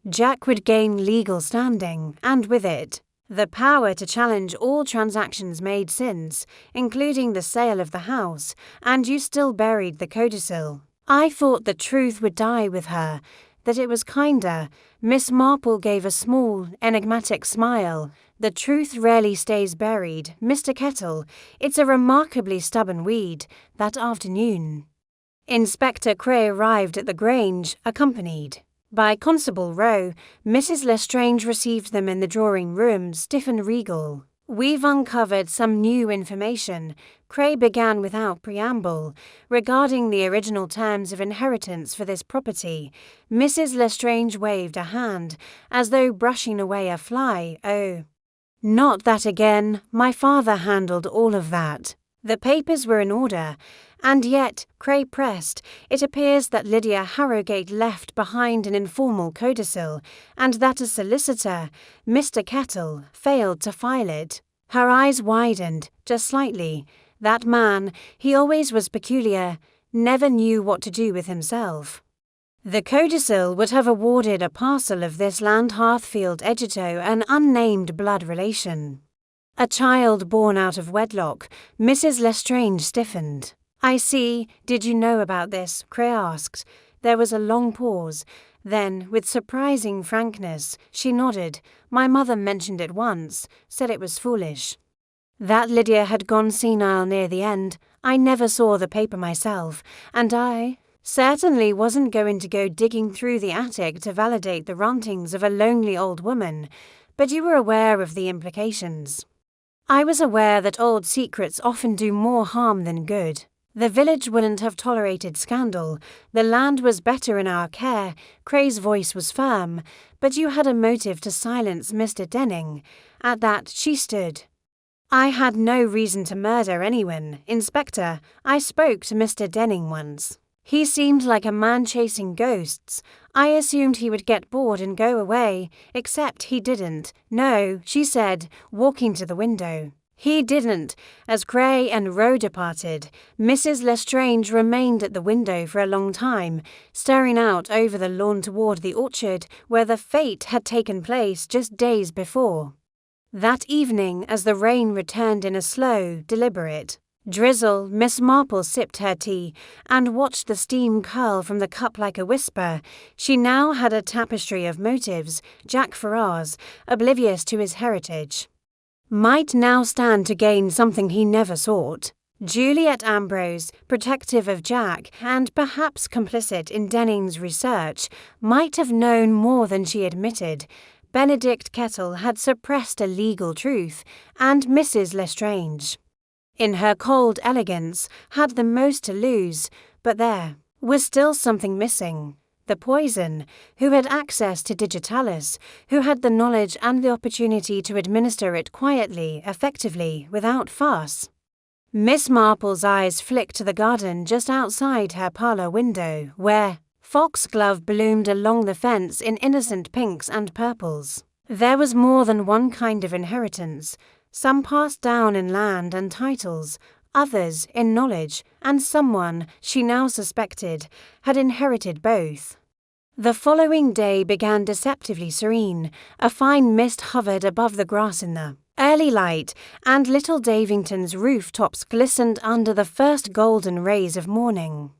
"Jack would gain legal standing, and with it, the power to challenge all transactions made since, including the sale of the house, and you still buried the codicil. I thought the truth would die with her, that it was kinder." Miss Marple gave a small, enigmatic smile. "The truth rarely stays buried, Mr. Kettle. It's a remarkably stubborn weed." That afternoon, Inspector Cray arrived at the Grange, accompanied by Constable Rowe. Mrs. Lestrange received them in the drawing-room, stiff and regal. "We've uncovered some new information," Cray began without preamble, "regarding the original terms of inheritance for this property." Mrs. Lestrange waved a hand, as though brushing away a fly. "Oh, not that again. My father handled all of that. The papers were in order. And yet," Cray pressed, "it appears that Lydia Harrogate left behind an informal codicil, and that a solicitor, Mr. Kettle, failed to file it." Her eyes widened, just slightly. "That man, he always was peculiar, never knew what to do with himself." The codicil would have awarded a parcel of this land Heathfield Edge to an unnamed blood relation. A child born out of wedlock. Mrs. Lestrange stiffened. "I see. Did you know about this?" Cray asked. There was a long pause. Then, with surprising frankness, she nodded. "My mother mentioned it once, said it was foolish. That Lydia had gone senile near the end. I never saw the paper myself, and I certainly wasn't going to go digging through the attic to validate the rantings of a lonely old woman, but you were aware of the implications. I was aware that old secrets often do more harm than good. The village wouldn't have tolerated scandal. The land was better in our care. Cray's voice was firm, but you had a motive to silence Mr. Denning. At that she stood. I had no reason to murder anyone, Inspector. I spoke to Mr. Denning once. He seemed like a man chasing ghosts. I assumed he would get bored and go away, except he didn't. No, she said, walking to the window. He didn't. As Cray and Rowe departed, Mrs. Lestrange remained at the window for a long time, staring out over the lawn toward the orchard where the fete had taken place just days before. That evening, as the rain returned in a slow, deliberate drizzle, Miss Marple sipped her tea and watched the steam curl from the cup like a whisper. She now had a tapestry of motives. Jack Ferrars, oblivious to his heritage, might now stand to gain something he never sought. Juliet Ambrose, protective of Jack and perhaps complicit in Denning's research, might have known more than she admitted. Benedict Kettle had suppressed a legal truth, and Mrs. Lestrange, in her cold elegance, had the most to lose, but there was still something missing. The poison, who had access to digitalis, who had the knowledge and the opportunity to administer it quietly, effectively, without fuss. Miss Marple's eyes flicked to the garden just outside her parlour window, where foxglove bloomed along the fence in innocent pinks and purples. There was more than one kind of inheritance, some passed down in land and titles, others in knowledge, and someone, she now suspected, had inherited both. The following day began deceptively serene. A fine mist hovered above the grass in the early light, and little Davington's rooftops glistened under the first golden rays of morning.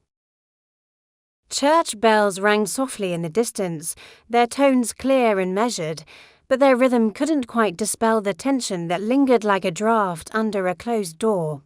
Church bells rang softly in the distance, their tones clear and measured, but their rhythm couldn't quite dispel the tension that lingered like a draught under a closed door.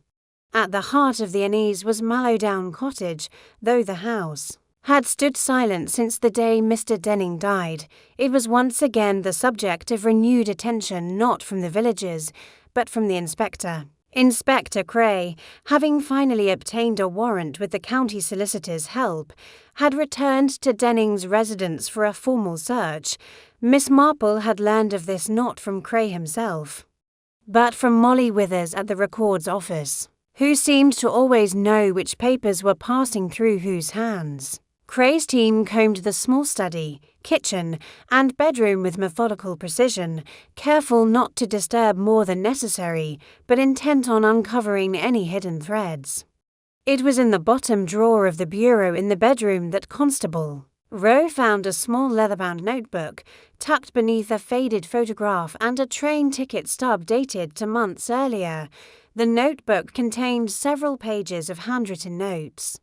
At the heart of the unease was Mallowdown Cottage, though the house had stood silent since the day Mr. Denning died. It was once again the subject of renewed attention, not from the villagers, but from the inspector. Inspector Cray, having finally obtained a warrant with the county solicitor's help, had returned to Denning's residence for a formal search. Miss Marple had learned of this not from Cray himself, but from Molly Withers at the Records Office, who seemed to always know which papers were passing through whose hands. Cray's team combed the small study, kitchen, and bedroom with methodical precision, careful not to disturb more than necessary, but intent on uncovering any hidden threads. It was in the bottom drawer of the bureau in the bedroom that Constable Rowe found a small leather-bound notebook, tucked beneath a faded photograph and a train ticket stub dated to months earlier. The notebook contained several pages of handwritten notes,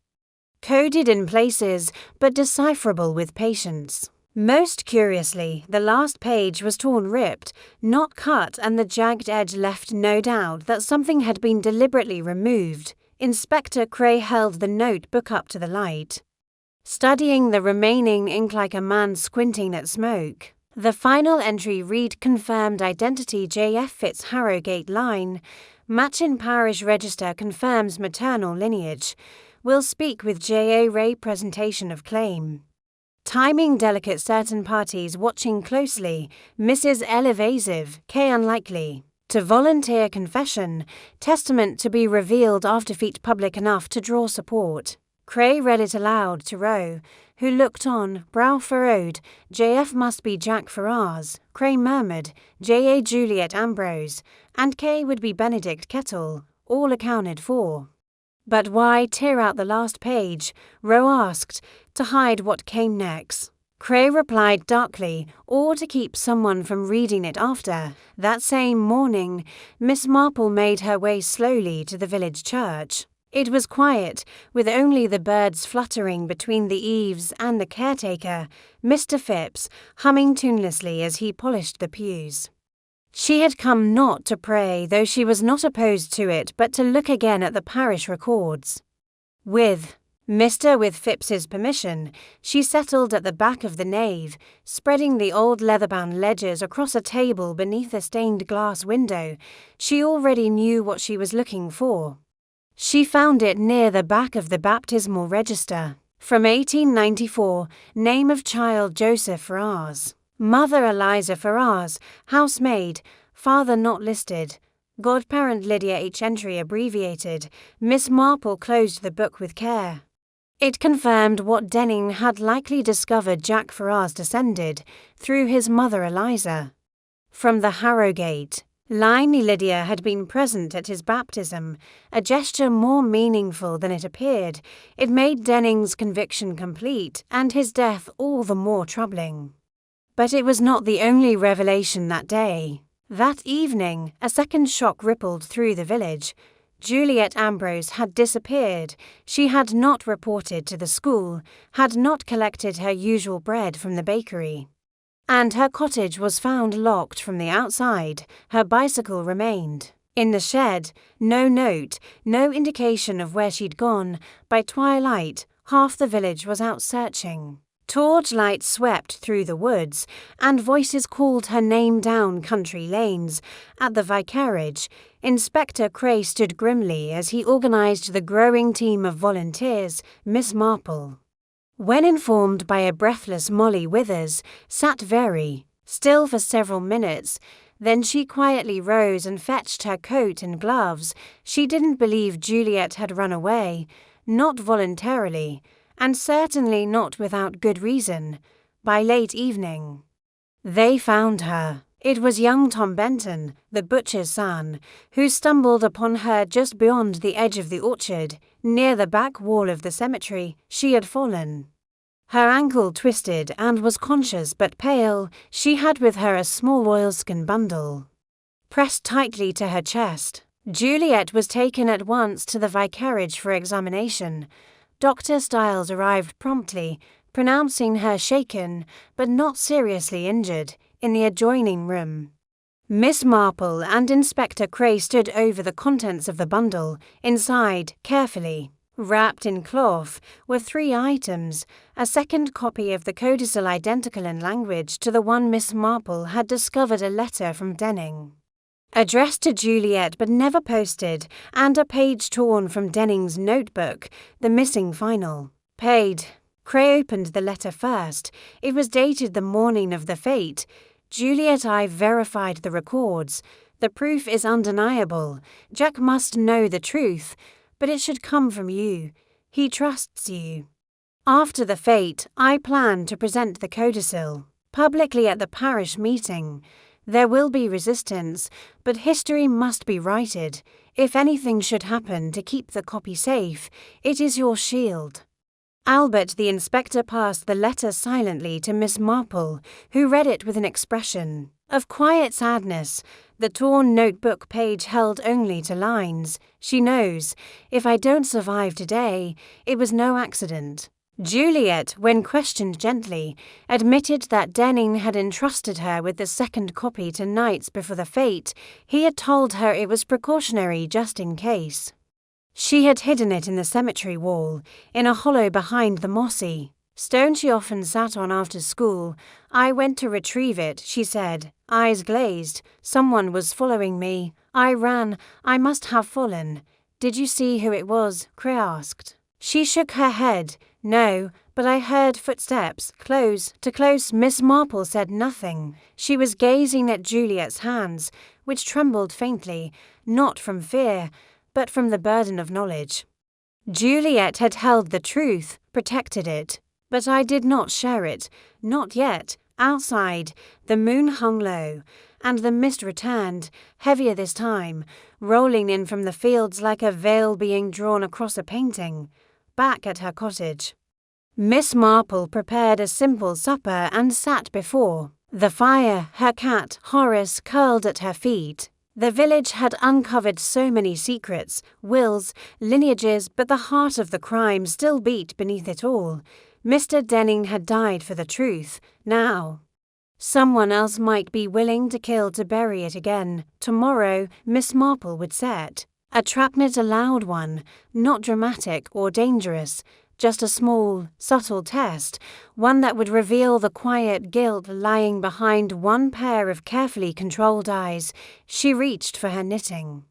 coded in places but decipherable with patience. Most curiously, the last page was torn-ripped, not cut, and the jagged edge left no doubt that something had been deliberately removed. Inspector Cray held the notebook up to the light, studying the remaining ink like a man squinting at smoke. The final entry read confirmed identity J.F. Fitz Harrogate line, Matchin Parish Register confirms maternal lineage. Will speak with J.A. Ray presentation of claim. Timing delicate certain parties watching closely, Mrs. L. evasive, K. unlikely. To volunteer confession, testament to be revealed after feat public enough to draw support. Cray read it aloud to Rowe, who looked on, brow furrowed. J.F. must be Jack Ferrars. Cray murmured, J.A. Juliet Ambrose, and K. would be Benedict Kettle, all accounted for. But why tear out the last page? Rowe asked, to hide what came next. Cray replied darkly, or to keep someone from reading it after. That same morning, Miss Marple made her way slowly to the village church. It was quiet, with only the birds fluttering between the eaves and the caretaker, Mr. Phipps, humming tunelessly as he polished the pews. She had come not to pray, though she was not opposed to it, but to look again at the parish records. With Mr. Phipps's permission, she settled at the back of the nave, spreading the old leather-bound ledgers across a table beneath a stained-glass window. She already knew what she was looking for. She found it near the back of the baptismal register. From 1894, name of child Joseph Ferrars, mother Eliza Ferrars, housemaid, father not listed, godparent Lydia H. Entry abbreviated. Miss Marple closed the book with care. It confirmed what Denning had likely discovered. Jack Ferrars descended, through his mother Eliza, from the Harrogate line. Lydia had been present at his baptism, a gesture more meaningful than it appeared. It made Denning's conviction complete, and his death all the more troubling. But it was not the only revelation that day. That evening, a second shock rippled through the village. Juliet Ambrose had disappeared. She had not reported to the school, had not collected her usual bread from the bakery. And her cottage was found locked from the outside. Her bicycle remained in the shed. No note, no indication of where she'd gone. By twilight, half the village was out searching. Torchlight swept through the woods, and voices called her name down country lanes. At the vicarage, Inspector Cray stood grimly as he organised the growing team of volunteers. Miss Marple, when informed by a breathless Molly Withers, sat very still for several minutes. Then she quietly rose and fetched her coat and gloves. She didn't believe Juliet had run away, not voluntarily, and certainly not without good reason. By late evening, they found her. It was young Tom Benton, the butcher's son, who stumbled upon her just beyond the edge of the orchard, near the back wall of the cemetery. She had fallen. Her ankle twisted and was conscious but pale. She had with her a small oilskin bundle, pressed tightly to her chest. Juliet was taken at once to the vicarage for examination. Dr. Stiles arrived promptly, pronouncing her shaken, but not seriously injured, in the adjoining room. Miss Marple and Inspector Cray stood over the contents of the bundle. Inside, carefully wrapped in cloth, were 3 items: a second copy of the codicil identical in language to the one Miss Marple had discovered, a letter from Denning, addressed to Juliet but never posted, and a page torn from Denning's notebook, the missing final page. Cray opened the letter first. It was dated the morning of the fete. Juliet, I verified the records. The proof is undeniable. Jack must know the truth, but it should come from you. He trusts you. After the fete, I plan to present the codicil publicly at the parish meeting. There will be resistance, but history must be righted. If anything should happen, to keep the copy safe, it is your shield. Albert, the inspector, passed the letter silently to Miss Marple, who read it with an expression of quiet sadness. The torn notebook page held only 2 lines. She knows, if I don't survive today, it was no accident. Juliet, when questioned gently, admitted that Denning had entrusted her with the second copy 2 nights before the fete. He had told her it was precautionary, just in case. She had hidden it in the cemetery wall, in a hollow behind the mossy stone she often sat on after school. I went to retrieve it, she said, eyes glazed. Someone was following me. I ran. I must have fallen. Did you see who it was? Cray asked. She shook her head. No, but I heard footsteps, close. Miss Marple said nothing. She was gazing at Juliet's hands, which trembled faintly, not from fear, but from the burden of knowledge. Juliet had held the truth, protected it, but I did not share it, not yet. Outside, the moon hung low, and the mist returned, heavier this time, rolling in from the fields like a veil being drawn across a painting. Back at her cottage, Miss Marple prepared a simple supper and sat before the fire, her cat, Horace, curled at her feet. The village had uncovered so many secrets, wills, lineages, but the heart of the crime still beat beneath it all. Mr. Denning had died for the truth. Now, Someone else might be willing to kill to bury it again. Tomorrow, Miss Marple would set a trap knit, a loud one, not dramatic or dangerous, just a small, subtle test, one that would reveal the quiet guilt lying behind one pair of carefully controlled eyes. She reached for her knitting,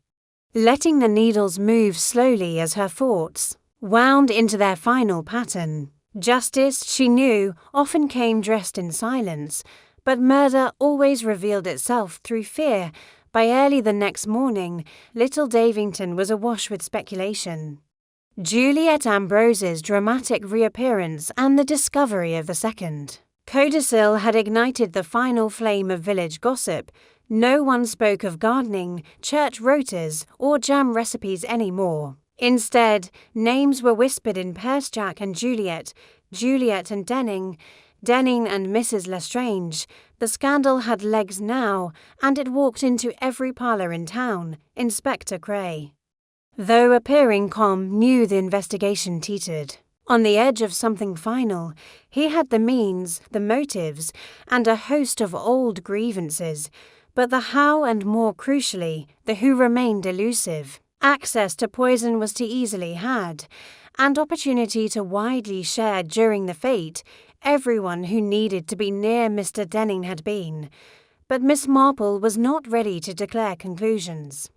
letting the needles move slowly as her thoughts wound into their final pattern. Justice, she knew, often came dressed in silence, but murder always revealed itself through fear. By early the next morning, Little Davington was awash with speculation. Juliet Ambrose's dramatic reappearance and the discovery of the second codicil had ignited the final flame of village gossip. No one spoke of gardening, church rotas, or jam recipes anymore. Instead, names were whispered in pairs: Jack and Juliet, Juliet and Denning, Denning and Mrs. Lestrange. The scandal had legs now, and it walked into every parlour in town. Inspector Cray, though appearing calm, knew the investigation teetered on the edge of something final. He had the means, the motives, and a host of old grievances, but the how and, more crucially, the who remained elusive. Access to poison was too easily had, and opportunity to widely share during the fete. Everyone who needed to be near Mr. Denning had been, but Miss Marple was not ready to declare conclusions.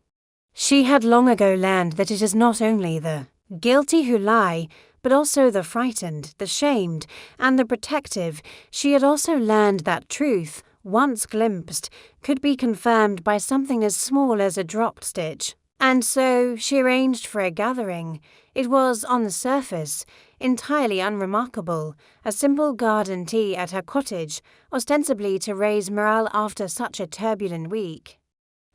She had long ago learned that it is not only the guilty who lie, but also the frightened, the shamed, and the protective. She had also learned that truth, once glimpsed, could be confirmed by something as small as a dropped stitch. And so she arranged for a gathering. It was, on the surface, entirely unremarkable, a simple garden tea at her cottage, ostensibly to raise morale after such a turbulent week.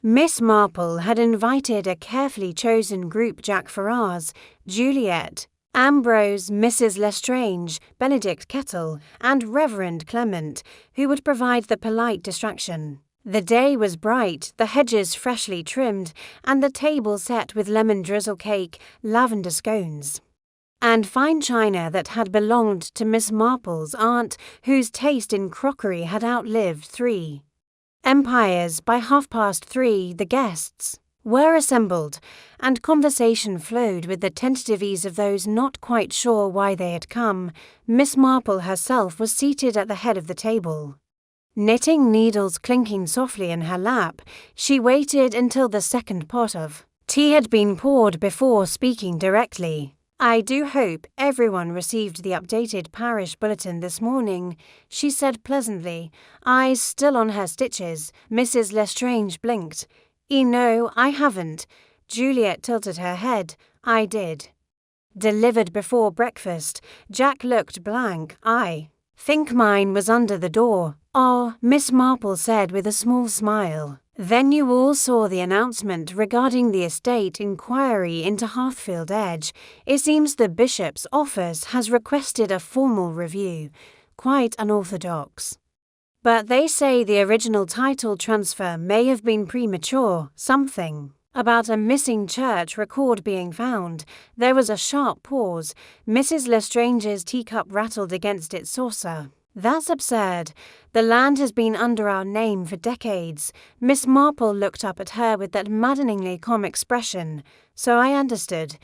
Miss Marple had invited a carefully chosen group: Jack Ferrars, Juliet, Ambrose, Mrs. Lestrange, Benedict Kettle, and Reverend Clement, who would provide the polite distraction. The day was bright, the hedges freshly trimmed, and the table set with lemon drizzle cake, lavender scones, and fine china that had belonged to Miss Marple's aunt, whose taste in crockery had outlived 3 empires. By 3:30, the guests were assembled, and conversation flowed with the tentative ease of those not quite sure why they had come. Miss Marple herself was seated at the head of the table, knitting needles clinking softly in her lap. She waited until the second pot of tea had been poured before speaking directly. "I do hope everyone received the updated parish bulletin this morning," she said pleasantly, eyes still on her stitches. Mrs. Lestrange blinked. No, I haven't." Juliet tilted her head. "I did. Delivered before breakfast." Jack looked blank. "I think mine was under the door." "Oh," Miss Marple said with a small smile. "Then you all saw the announcement regarding the estate inquiry into Heathfield Edge. It seems the bishop's office has requested a formal review. Quite unorthodox. But they say the original title transfer may have been premature. Something about a missing church record being found." There was a sharp pause. Mrs. Lestrange's teacup rattled against its saucer. "That's absurd. The land has been under our name for decades." Miss Marple looked up at her with that maddeningly calm expression. "So I understood.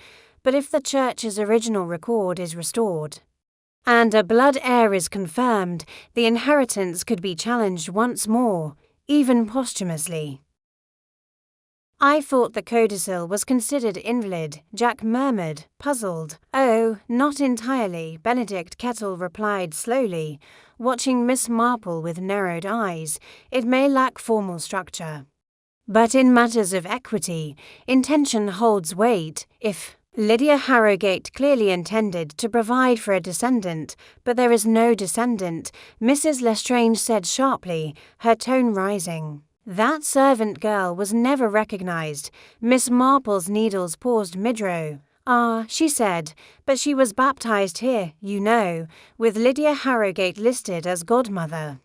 But if the church's original record is restored, and a blood heir is confirmed, the inheritance could be challenged once more, even posthumously." "I thought the codicil was considered invalid," Jack murmured, puzzled. "Oh, not entirely," Benedict Kettle replied slowly, watching Miss Marple with narrowed eyes. "It may lack formal structure, but in matters of equity, intention holds weight. If Lydia Harrogate clearly intended to provide for a descendant, but there is no descendant," Mrs. Lestrange said sharply, her tone rising. "That servant girl was never recognized." Miss Marple's needles paused mid-row. "Ah," she said, "but she was baptized here, you know, with Lydia Harrogate listed as godmother.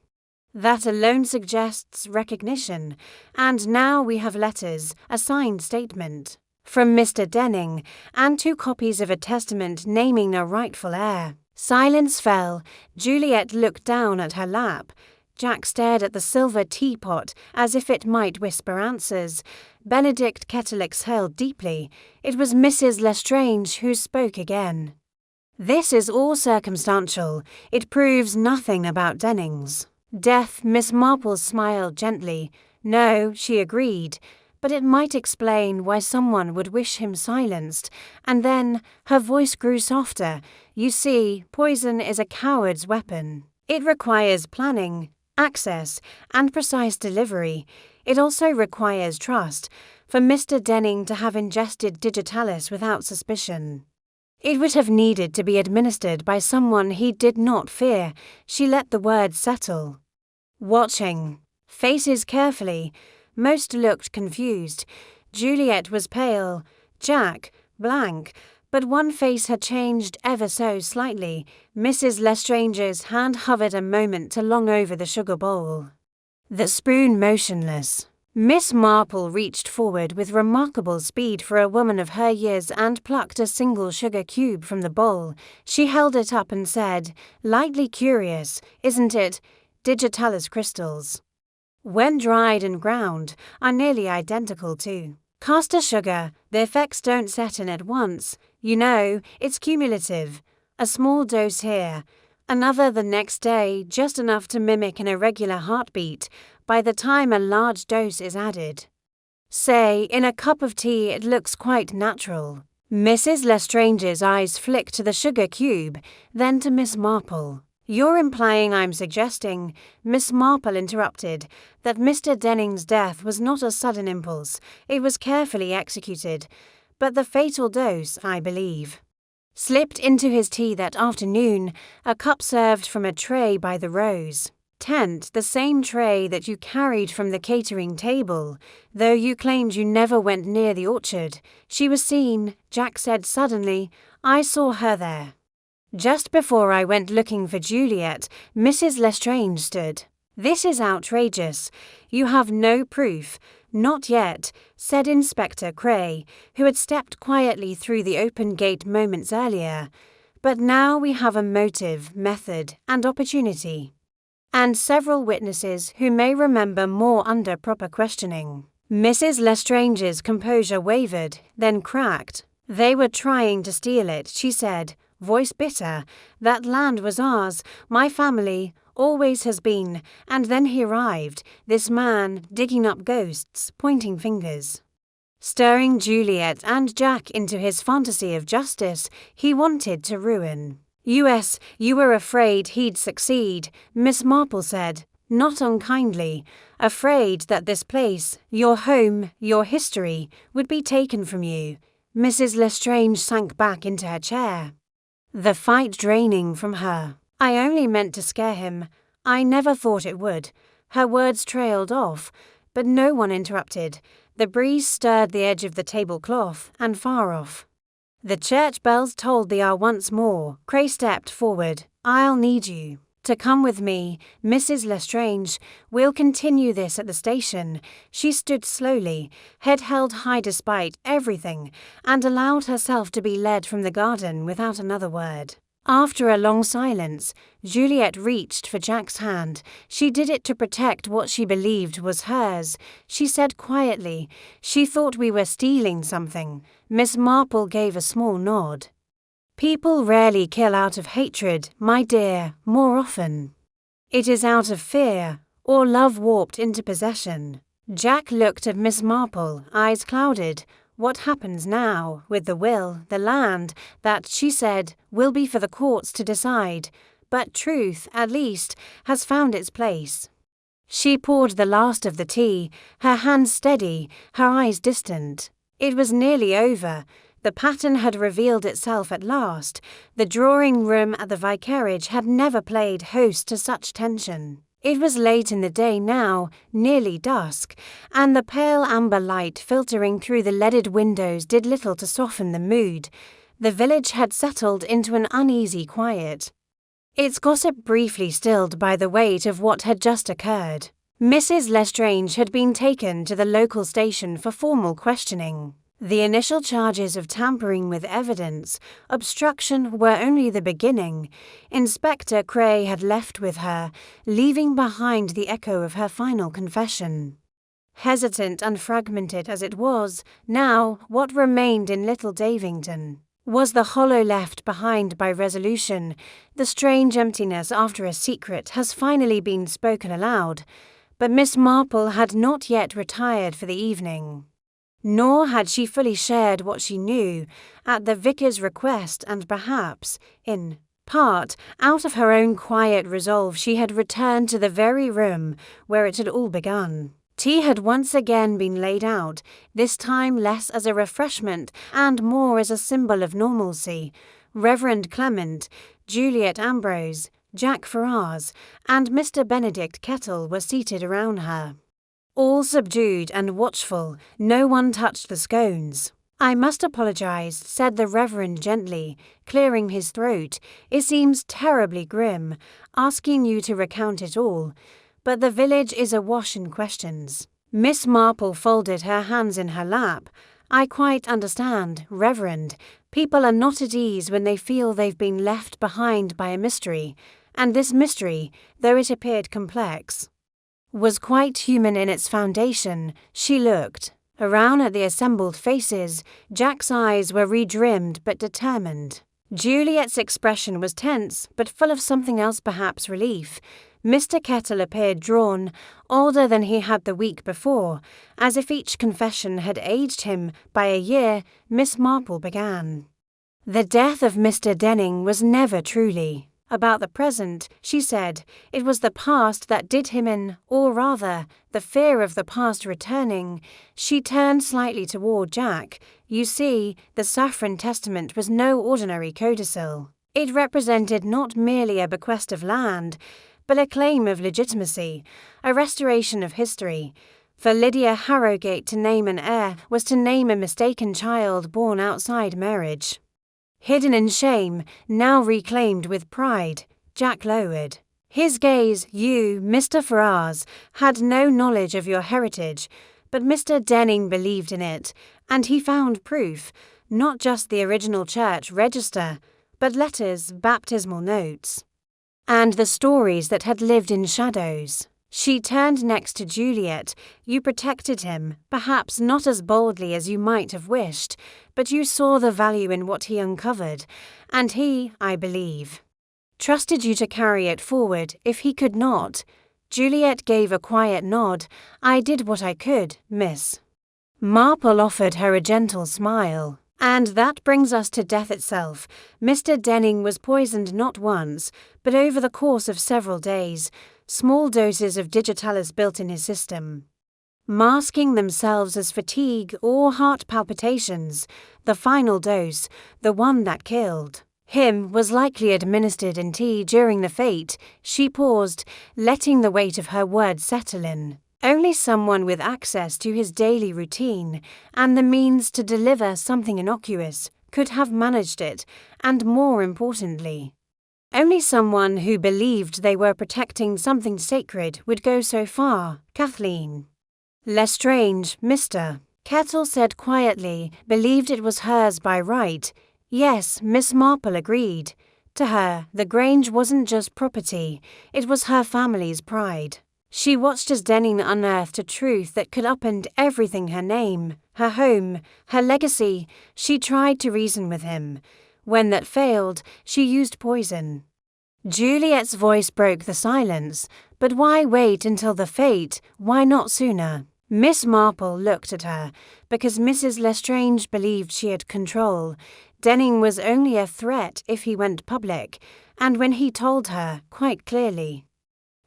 That alone suggests recognition. And now we have letters, a signed statement from Mr. Denning, and 2 copies of a testament naming a rightful heir." Silence fell. Juliet looked down at her lap. Jack stared at the silver teapot as if it might whisper answers. Benedict Kettle exhaled deeply. It was Mrs. Lestrange who spoke again. "This is all circumstantial. It proves nothing about Dennings." "Death," Miss Marple smiled gently. "No," she agreed, "but it might explain why someone would wish him silenced." And then her voice grew softer. "You see, poison is a coward's weapon. It requires planning, access, and precise delivery. It also requires trust. For Mr. Denning to have ingested digitalis without suspicion, it would have needed to be administered by someone he did not fear." She let the words settle. Watching faces carefully. Most looked confused. Juliet was pale, Jack blank, but one face had changed ever so slightly. Mrs. Lestrange's hand hovered a moment too long over the sugar bowl, the spoon motionless. Miss Marple reached forward with remarkable speed for a woman of her years and plucked a single sugar cube from the bowl. She held it up and said, lightly curious, "Isn't it? Digitalis crystals, when dried and ground, are nearly identical to caster sugar. The effects don't set in at once. You know, it's cumulative. A small dose here, another the next day, just enough to mimic an irregular heartbeat. By the time a large dose is added, say, in a cup of tea, it looks quite natural." Mrs. Lestrange's eyes flicked to the sugar cube, then to Miss Marple. "You're implying I'm suggesting," Miss Marple interrupted, "that Mr. Denning's death was not a sudden impulse. It was carefully executed. But the fatal dose, I believe, slipped into his tea that afternoon, a cup served from a tray by the rose tent, the same tray that you carried from the catering table, though you claimed you never went near the orchard. She was seen," Jack said suddenly. "I saw her there. Just before I went looking for Juliet." Mrs. Lestrange stood. "This is outrageous. You have no proof." "Not yet," said Inspector Cray, who had stepped quietly through the open gate moments earlier. "But now we have a motive, method, and opportunity, and several witnesses who may remember more under proper questioning." Mrs. Lestrange's composure wavered, then cracked. "They were trying to steal it," she said, voice bitter. "That land was ours, my family, always has been, and then he arrived, this man, digging up ghosts, pointing fingers, stirring Juliet and Jack into his fantasy of justice. He wanted to ruin us. You were afraid he'd succeed," Miss Marple said, not unkindly. "Afraid that this place, your home, your history, would be taken from you." Mrs. Lestrange sank back into her chair, the fight draining from her. "I only meant to scare him. I never thought it would." Her words trailed off, but no one interrupted. The breeze stirred the edge of the tablecloth, and far off, the church bells tolled the hour once more. Cray stepped forward. "I'll need you to come with me, Mrs. Lestrange. We'll continue this at the station." She stood slowly, head held high despite everything, and allowed herself to be led from the garden without another word. After a long silence, Juliet reached for Jack's hand. She did it to protect what she believed was hers. She said quietly, "She thought we were stealing something." Miss Marple gave a small nod. "People rarely kill out of hatred, my dear. More often, it is out of fear, or love warped into possession." Jack looked at Miss Marple, eyes clouded. "What happens now, with the will, the land? That," she said, "will be for the courts to decide. But truth, at least, has found its place." She poured the last of the tea, her hands steady, her eyes distant. It was nearly over. The pattern had revealed itself at last. The drawing-room at the vicarage had never played host to such tension. It was late in the day now, nearly dusk, and the pale amber light filtering through the leaded windows did little to soften the mood. The village had settled into an uneasy quiet, its gossip briefly stilled by the weight of what had just occurred. Mrs. Lestrange had been taken to the local station for formal questioning. The initial charges of tampering with evidence, obstruction were only the beginning. Inspector Cray had left with her, leaving behind the echo of her final confession. Hesitant and fragmented as it was, now what remained in Little Davington was the hollow left behind by resolution. The strange emptiness after a secret has finally been spoken aloud, but Miss Marple had not yet retired for the evening. Nor had she fully shared what she knew, at the vicar's request, and perhaps, in part, out of her own quiet resolve, she had returned to the very room where it had all begun. Tea had once again been laid out, this time less as a refreshment and more as a symbol of normalcy. Reverend Clement, Juliet Ambrose, Jack Ferrars, and Mr. Benedict Kettle were seated around her. All subdued and watchful, no one touched the scones. "I must apologize," said the Reverend gently, clearing his throat. "It seems terribly grim, asking you to recount it all, but the village is awash in questions." Miss Marple folded her hands in her lap. "I quite understand, Reverend. People are not at ease when they feel they've been left behind by a mystery, and this mystery, though it appeared complex, was quite human in its foundation." She looked around at the assembled faces. Jack's eyes were redrimmed but determined. Juliet's expression was tense, but full of something else, perhaps relief. Mr. Kettle appeared drawn, older than he had the week before, as if each confession had aged him by a year. Miss Marple began. "The death of Mr. Denning was never truly about the present," she said. "It was the past that did him in, or rather, the fear of the past returning." She turned slightly toward Jack. "You see, the Saffron testament was no ordinary codicil. It represented not merely a bequest of land, but a claim of legitimacy, a restoration of history. For Lydia Harrogate to name an heir was to name a mistaken child born outside marriage. Hidden in shame, now reclaimed with pride." Jack lowered his gaze. "You, Mr. Ferrars, had no knowledge of your heritage, but Mr. Denning believed in it, and he found proof, not just the original church register, but letters, baptismal notes, and the stories that had lived in shadows." She turned next to Juliet. "You protected him, perhaps not as boldly as you might have wished, but you saw the value in what he uncovered, and he, I believe, trusted you to carry it forward if he could not." Juliet gave a quiet nod. "I did what I could, Miss." Marple offered her a gentle smile. "And that brings us to death itself. Mr. Denning was poisoned not once, but over the course of several days. Small doses of digitalis built in his system, masking themselves as fatigue or heart palpitations. The final dose, the one that killed him, was likely administered in tea during the fete." She paused, letting the weight of her words settle in. Only someone with access to his daily routine and the means to deliver something innocuous could have managed it, and more importantly, only someone who believed they were protecting something sacred would go so far. "Kathleen Lestrange, Mr. Kettle said quietly, believed it was hers by right." "Yes," Miss Marple agreed. To her, the Grange wasn't just property, it was her family's pride. She watched as Denning unearthed a truth that could upend everything: her name, her home, her legacy. She tried to reason with him. When that failed, she used poison. Juliet's voice broke the silence. "But why wait until the fate? Why not sooner?" Miss Marple looked at her. "Because Mrs. Lestrange believed she had control. Denning was only a threat if he went public, and when he told her, quite clearly,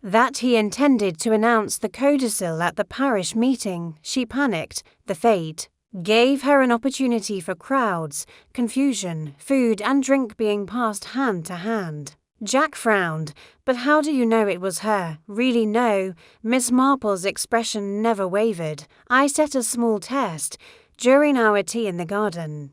that he intended to announce the codicil at the parish meeting, she panicked. The fate gave her an opportunity for crowds, confusion, food and drink being passed hand to hand." Jack frowned. "But how do you know it was her?" "Really, no." Miss Marple's expression never wavered. "I set a small test during our tea in the garden.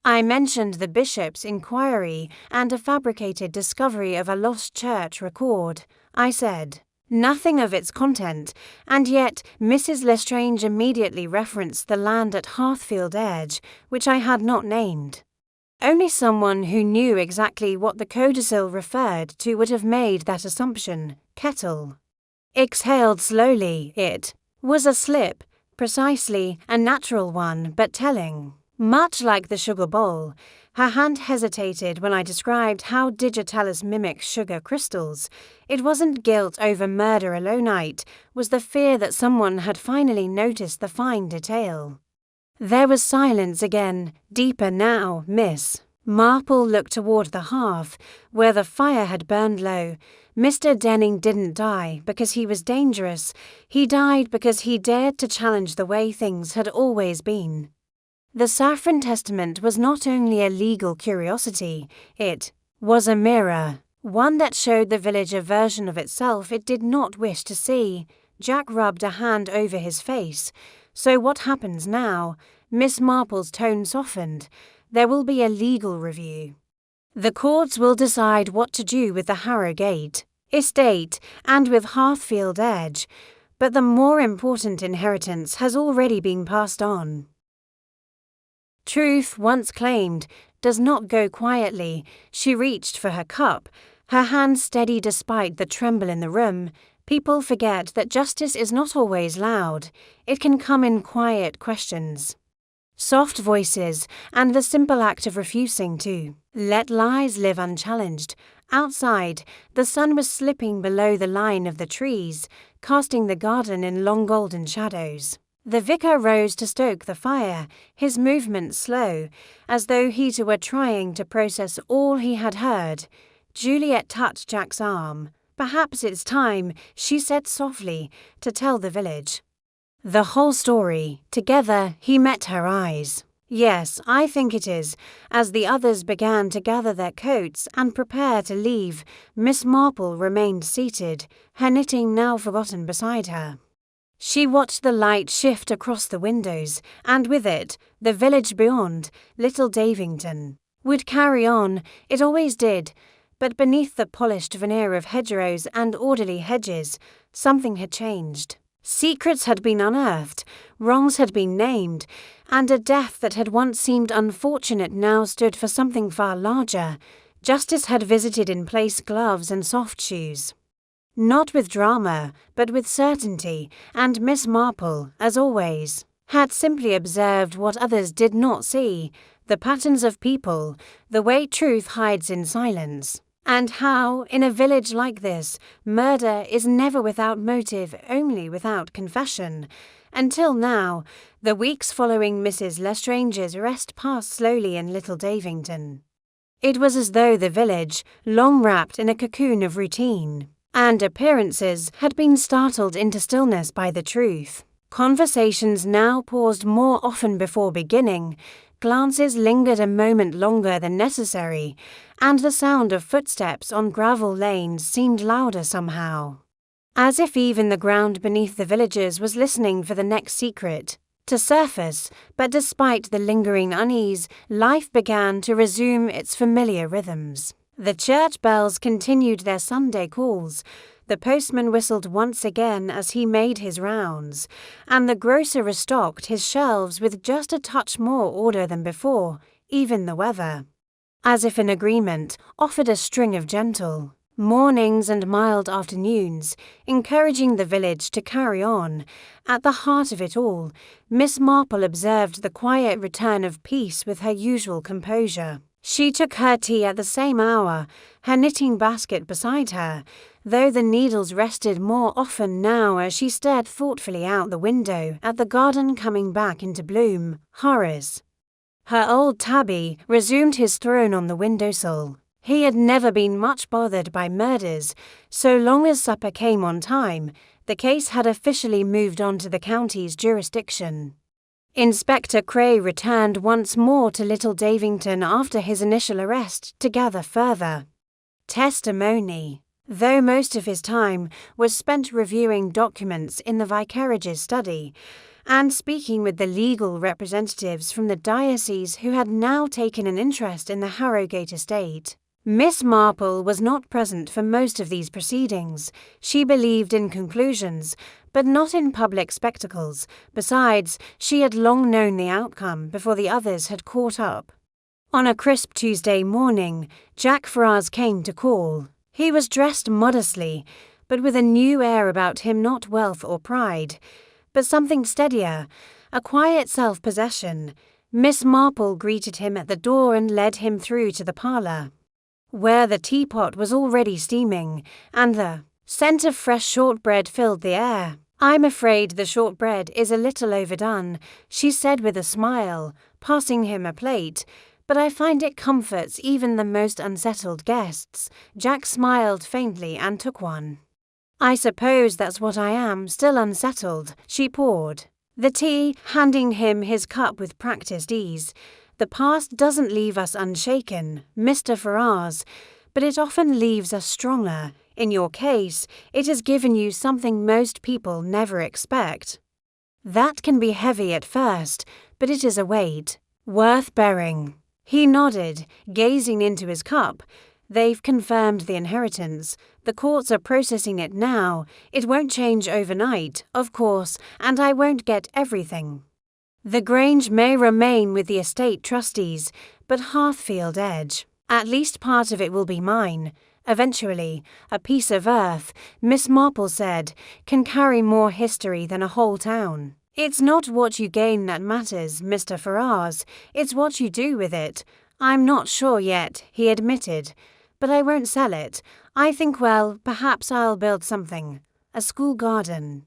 I mentioned the bishop's inquiry and a fabricated discovery of a lost church record. I said, Nothing of its content, and yet Mrs. Lestrange immediately referenced the land at Heathfield Edge, which I had not named. Only someone who knew exactly what the codicil referred to would have made that assumption. Kettle. Exhaled slowly. It was a slip, precisely, a natural one, but telling. Much like the sugar bowl, her hand hesitated when I described how digitalis mimics sugar crystals. It wasn't guilt over murder alone, it was the fear that someone had finally noticed the fine detail. There was silence again, deeper now. Miss Marple looked toward the hearth, where the fire had burned low. Mr. Denning didn't die because he was dangerous. He died because he dared to challenge the way things had always been. The Saffron Testament was not only a legal curiosity, it was a mirror, one that showed the village a version of itself it did not wish to see. Jack rubbed a hand over his face. So what happens now? Miss Marple's tone softened. There will be a legal review. The courts will decide what to do with the Harrogate estate and with Heathfield Edge, but the more important inheritance has already been passed on. Truth, once claimed, does not go quietly. She reached for her cup, her hand steady despite the tremble in the room. People forget that justice is not always loud. It can come in quiet questions, soft voices, and the simple act of refusing to let lies live unchallenged. Outside, the sun was slipping below the line of the trees, casting the garden in long golden shadows. The vicar rose to stoke the fire, his movements slow, as though he too were trying to process all he had heard. Juliet touched Jack's arm. "Perhaps it's time," she said softly, "to tell the village the whole story." Together, he met her eyes. "Yes, I think it is." As the others began to gather their coats and prepare to leave, Miss Marple remained seated, her knitting now forgotten beside her. She watched the light shift across the windows, and with it, the village beyond. Little Davington would carry on, it always did, but beneath the polished veneer of hedgerows and orderly hedges, something had changed. Secrets had been unearthed, wrongs had been named, and a death that had once seemed unfortunate now stood for something far larger. Justice had visited in place gloves and soft shoes. Not with drama, but with certainty, and Miss Marple, as always, had simply observed what others did not see, the patterns of people, the way truth hides in silence, and how, in a village like this, murder is never without motive, only without confession. Until now, the weeks following Mrs. Lestrange's arrest passed slowly in Little Davington. It was as though the village, long wrapped in a cocoon of routine and appearances, had been startled into stillness by the truth. Conversations now paused more often before beginning, glances lingered a moment longer than necessary, and the sound of footsteps on gravel lanes seemed louder somehow, as if even the ground beneath the villagers was listening for the next secret to surface. But despite the lingering unease, life began to resume its familiar rhythms. The church bells continued their Sunday calls, the postman whistled once again as he made his rounds, and the grocer restocked his shelves with just a touch more order than before. Even the weather, as if in agreement, offered a string of gentle mornings and mild afternoons, encouraging the village to carry on. At the heart of it all, Miss Marple observed the quiet return of peace with her usual composure. She took her tea at the same hour, her knitting basket beside her, though the needles rested more often now as she stared thoughtfully out the window at the garden coming back into bloom. Horace, her old tabby, resumed his throne on the windowsill. He had never been much bothered by murders. So long as supper came on time, the case had officially moved on to the county's jurisdiction. Inspector Cray returned once more to Little Davington after his initial arrest to gather further testimony, though most of his time was spent reviewing documents in the vicariage's study and speaking with the legal representatives from the diocese who had now taken an interest in the Harrogate estate. Miss Marple was not present for most of these proceedings. She believed in conclusions, but not in public spectacles. Besides, she had long known the outcome before the others had caught up. On a crisp Tuesday morning, Jack Ferrars came to call. He was dressed modestly, but with a new air about him, not wealth or pride, but something steadier, a quiet self-possession. Miss Marple greeted him at the door and led him through to the parlour, where the teapot was already steaming, and the scent of fresh shortbread filled the air. "I'm afraid the shortbread is a little overdone," she said with a smile, passing him a plate, "but I find it comforts even the most unsettled guests." Jack smiled faintly and took one. "I suppose that's what I am, still unsettled." She poured the tea, handing him his cup with practised ease. "The past doesn't leave us unshaken, Mr. Ferrars, but it often leaves us stronger. In your case, it has given you something most people never expect. That can be heavy at first, but it is a weight worth bearing." He nodded, gazing into his cup. "They've confirmed the inheritance. The courts are processing it now. It won't change overnight, of course, and I won't get everything. The Grange may remain with the estate trustees, but Heathfield Edge, at least part of it will be mine. Eventually, a piece of earth," Miss Marple said, "can carry more history than a whole town. It's not what you gain that matters, Mr. Ferrars, it's what you do with it." "I'm not sure yet," he admitted, "but I won't sell it. I think, well, perhaps I'll build something. A school garden."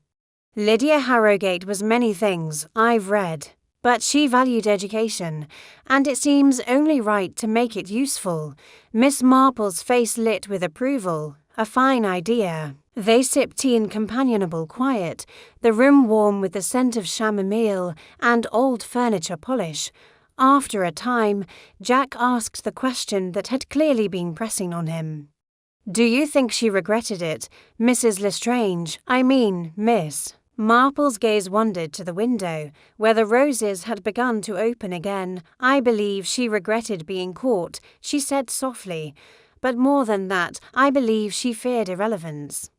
Lydia Harrogate was many things, I've read, but she valued education, and it seems only right to make it useful. Miss Marple's face lit with approval. "A fine idea." They sipped tea in companionable quiet, the room warm with the scent of chamomile and old furniture polish. After a time, Jack asked the question that had clearly been pressing on him. "Do you think she regretted it, Mrs. Lestrange? I mean, Miss?" Marple's gaze wandered to the window, where the roses had begun to open again. "I believe she regretted being caught," she said softly. "But more than that, I believe she feared irrelevance.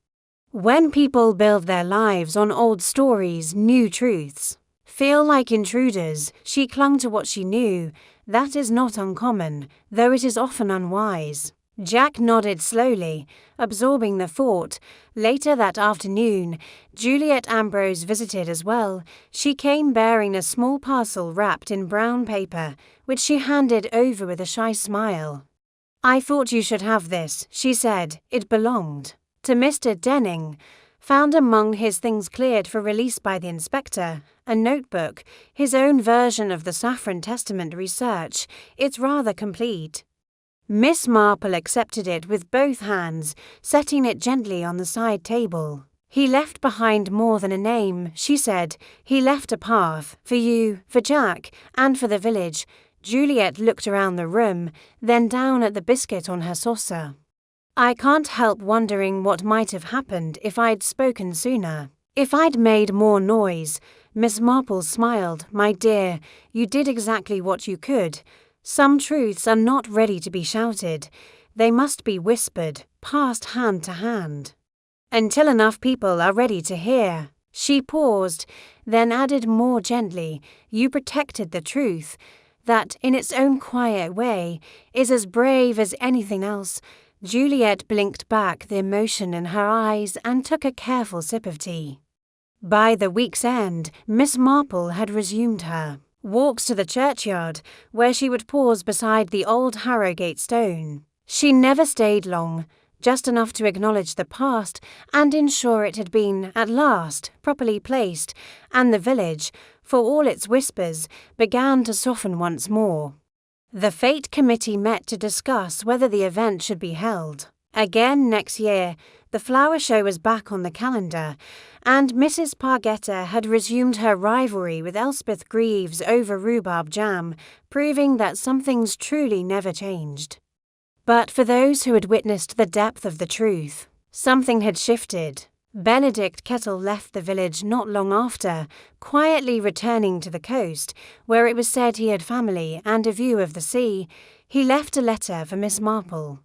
When people build their lives on old stories, new truths feel like intruders. She clung to what she knew. That is not uncommon, though it is often unwise." Jack nodded slowly, absorbing the thought. Later that afternoon, Juliet Ambrose visited as well. She came bearing a small parcel wrapped in brown paper, which she handed over with a shy smile. "I thought you should have this," she said. "It belonged to Mr. Denning. Found among his things cleared for release by the inspector, a notebook, his own version of the Saffron Testament research. It's rather complete." Miss Marple accepted it with both hands, setting it gently on the side table. "He left behind more than a name," she said. "He left a path, for you, for Jack, and for the village." Juliet looked around the room, then down at the biscuit on her saucer. "I can't help wondering what might have happened if I'd spoken sooner. If I'd made more noise." Miss Marple smiled. "My dear, you did exactly what you could. Some truths are not ready to be shouted. They must be whispered, passed hand to hand, until enough people are ready to hear." She paused, then added more gently, "You protected the truth. That, in its own quiet way, is as brave as anything else." Juliet blinked back the emotion in her eyes and took a careful sip of tea. By the week's end, Miss Marple had resumed her walks to the churchyard, where she would pause beside the old Harrogate stone. She never stayed long, just enough to acknowledge the past and ensure it had been, at last, properly placed, and the village, for all its whispers, began to soften once more. The Fete Committee met to discuss whether the event should be held again next year. The flower show was back on the calendar, and Mrs. Pargetta had resumed her rivalry with Elspeth Greaves over rhubarb jam, proving that some things truly never changed. But for those who had witnessed the depth of the truth, something had shifted. Benedict Kettle left the village not long after, quietly returning to the coast, where it was said he had family and a view of the sea. He left a letter for Miss Marple,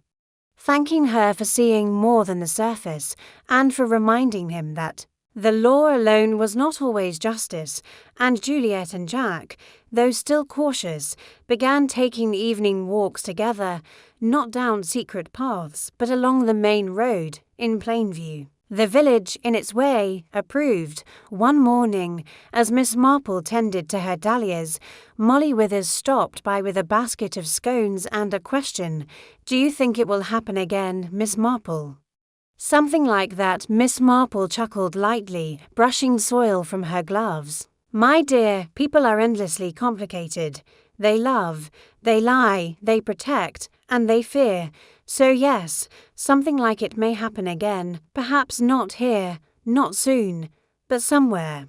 thanking her for seeing more than the surface and for reminding him that the law alone was not always justice, and Juliet and Jack, though still cautious, began taking evening walks together, not down secret paths, but along the main road, in plain view. The village, in its way, approved. One morning, as Miss Marple tended to her dahlias, Molly Withers stopped by with a basket of scones and a question. "Do you think it will happen again, Miss Marple?" Something like that. Miss Marple chuckled lightly, brushing soil from her gloves. "My dear, people are endlessly complicated. They love, they lie, they protect, and they fear. So yes, something like it may happen again, perhaps not here, not soon, but somewhere.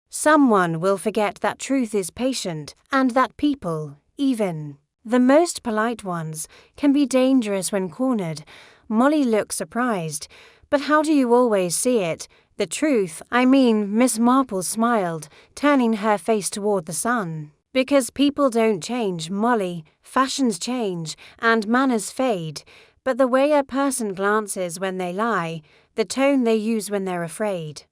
Someone will forget that truth is patient, and that people, even the most polite ones, can be dangerous when cornered." Molly looked surprised. "But how do you always see it? The truth, I mean." Miss Marple smiled, turning her face toward the sun. "Because people don't change, Molly. Fashions change, and manners fade. But the way a person glances when they lie, the tone they use when they're afraid,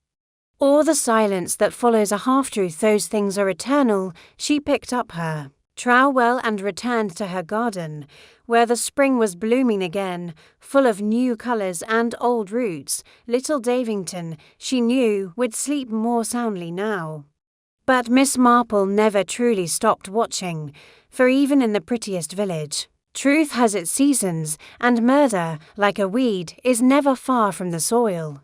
or the silence that follows a half-truth, those things are eternal." She picked up her trowel and returned to her garden, where the spring was blooming again, full of new colours and old roots. Little Davington, she knew, would sleep more soundly now. But Miss Marple never truly stopped watching, for even in the prettiest village, truth has its seasons, and murder, like a weed, is never far from the soil.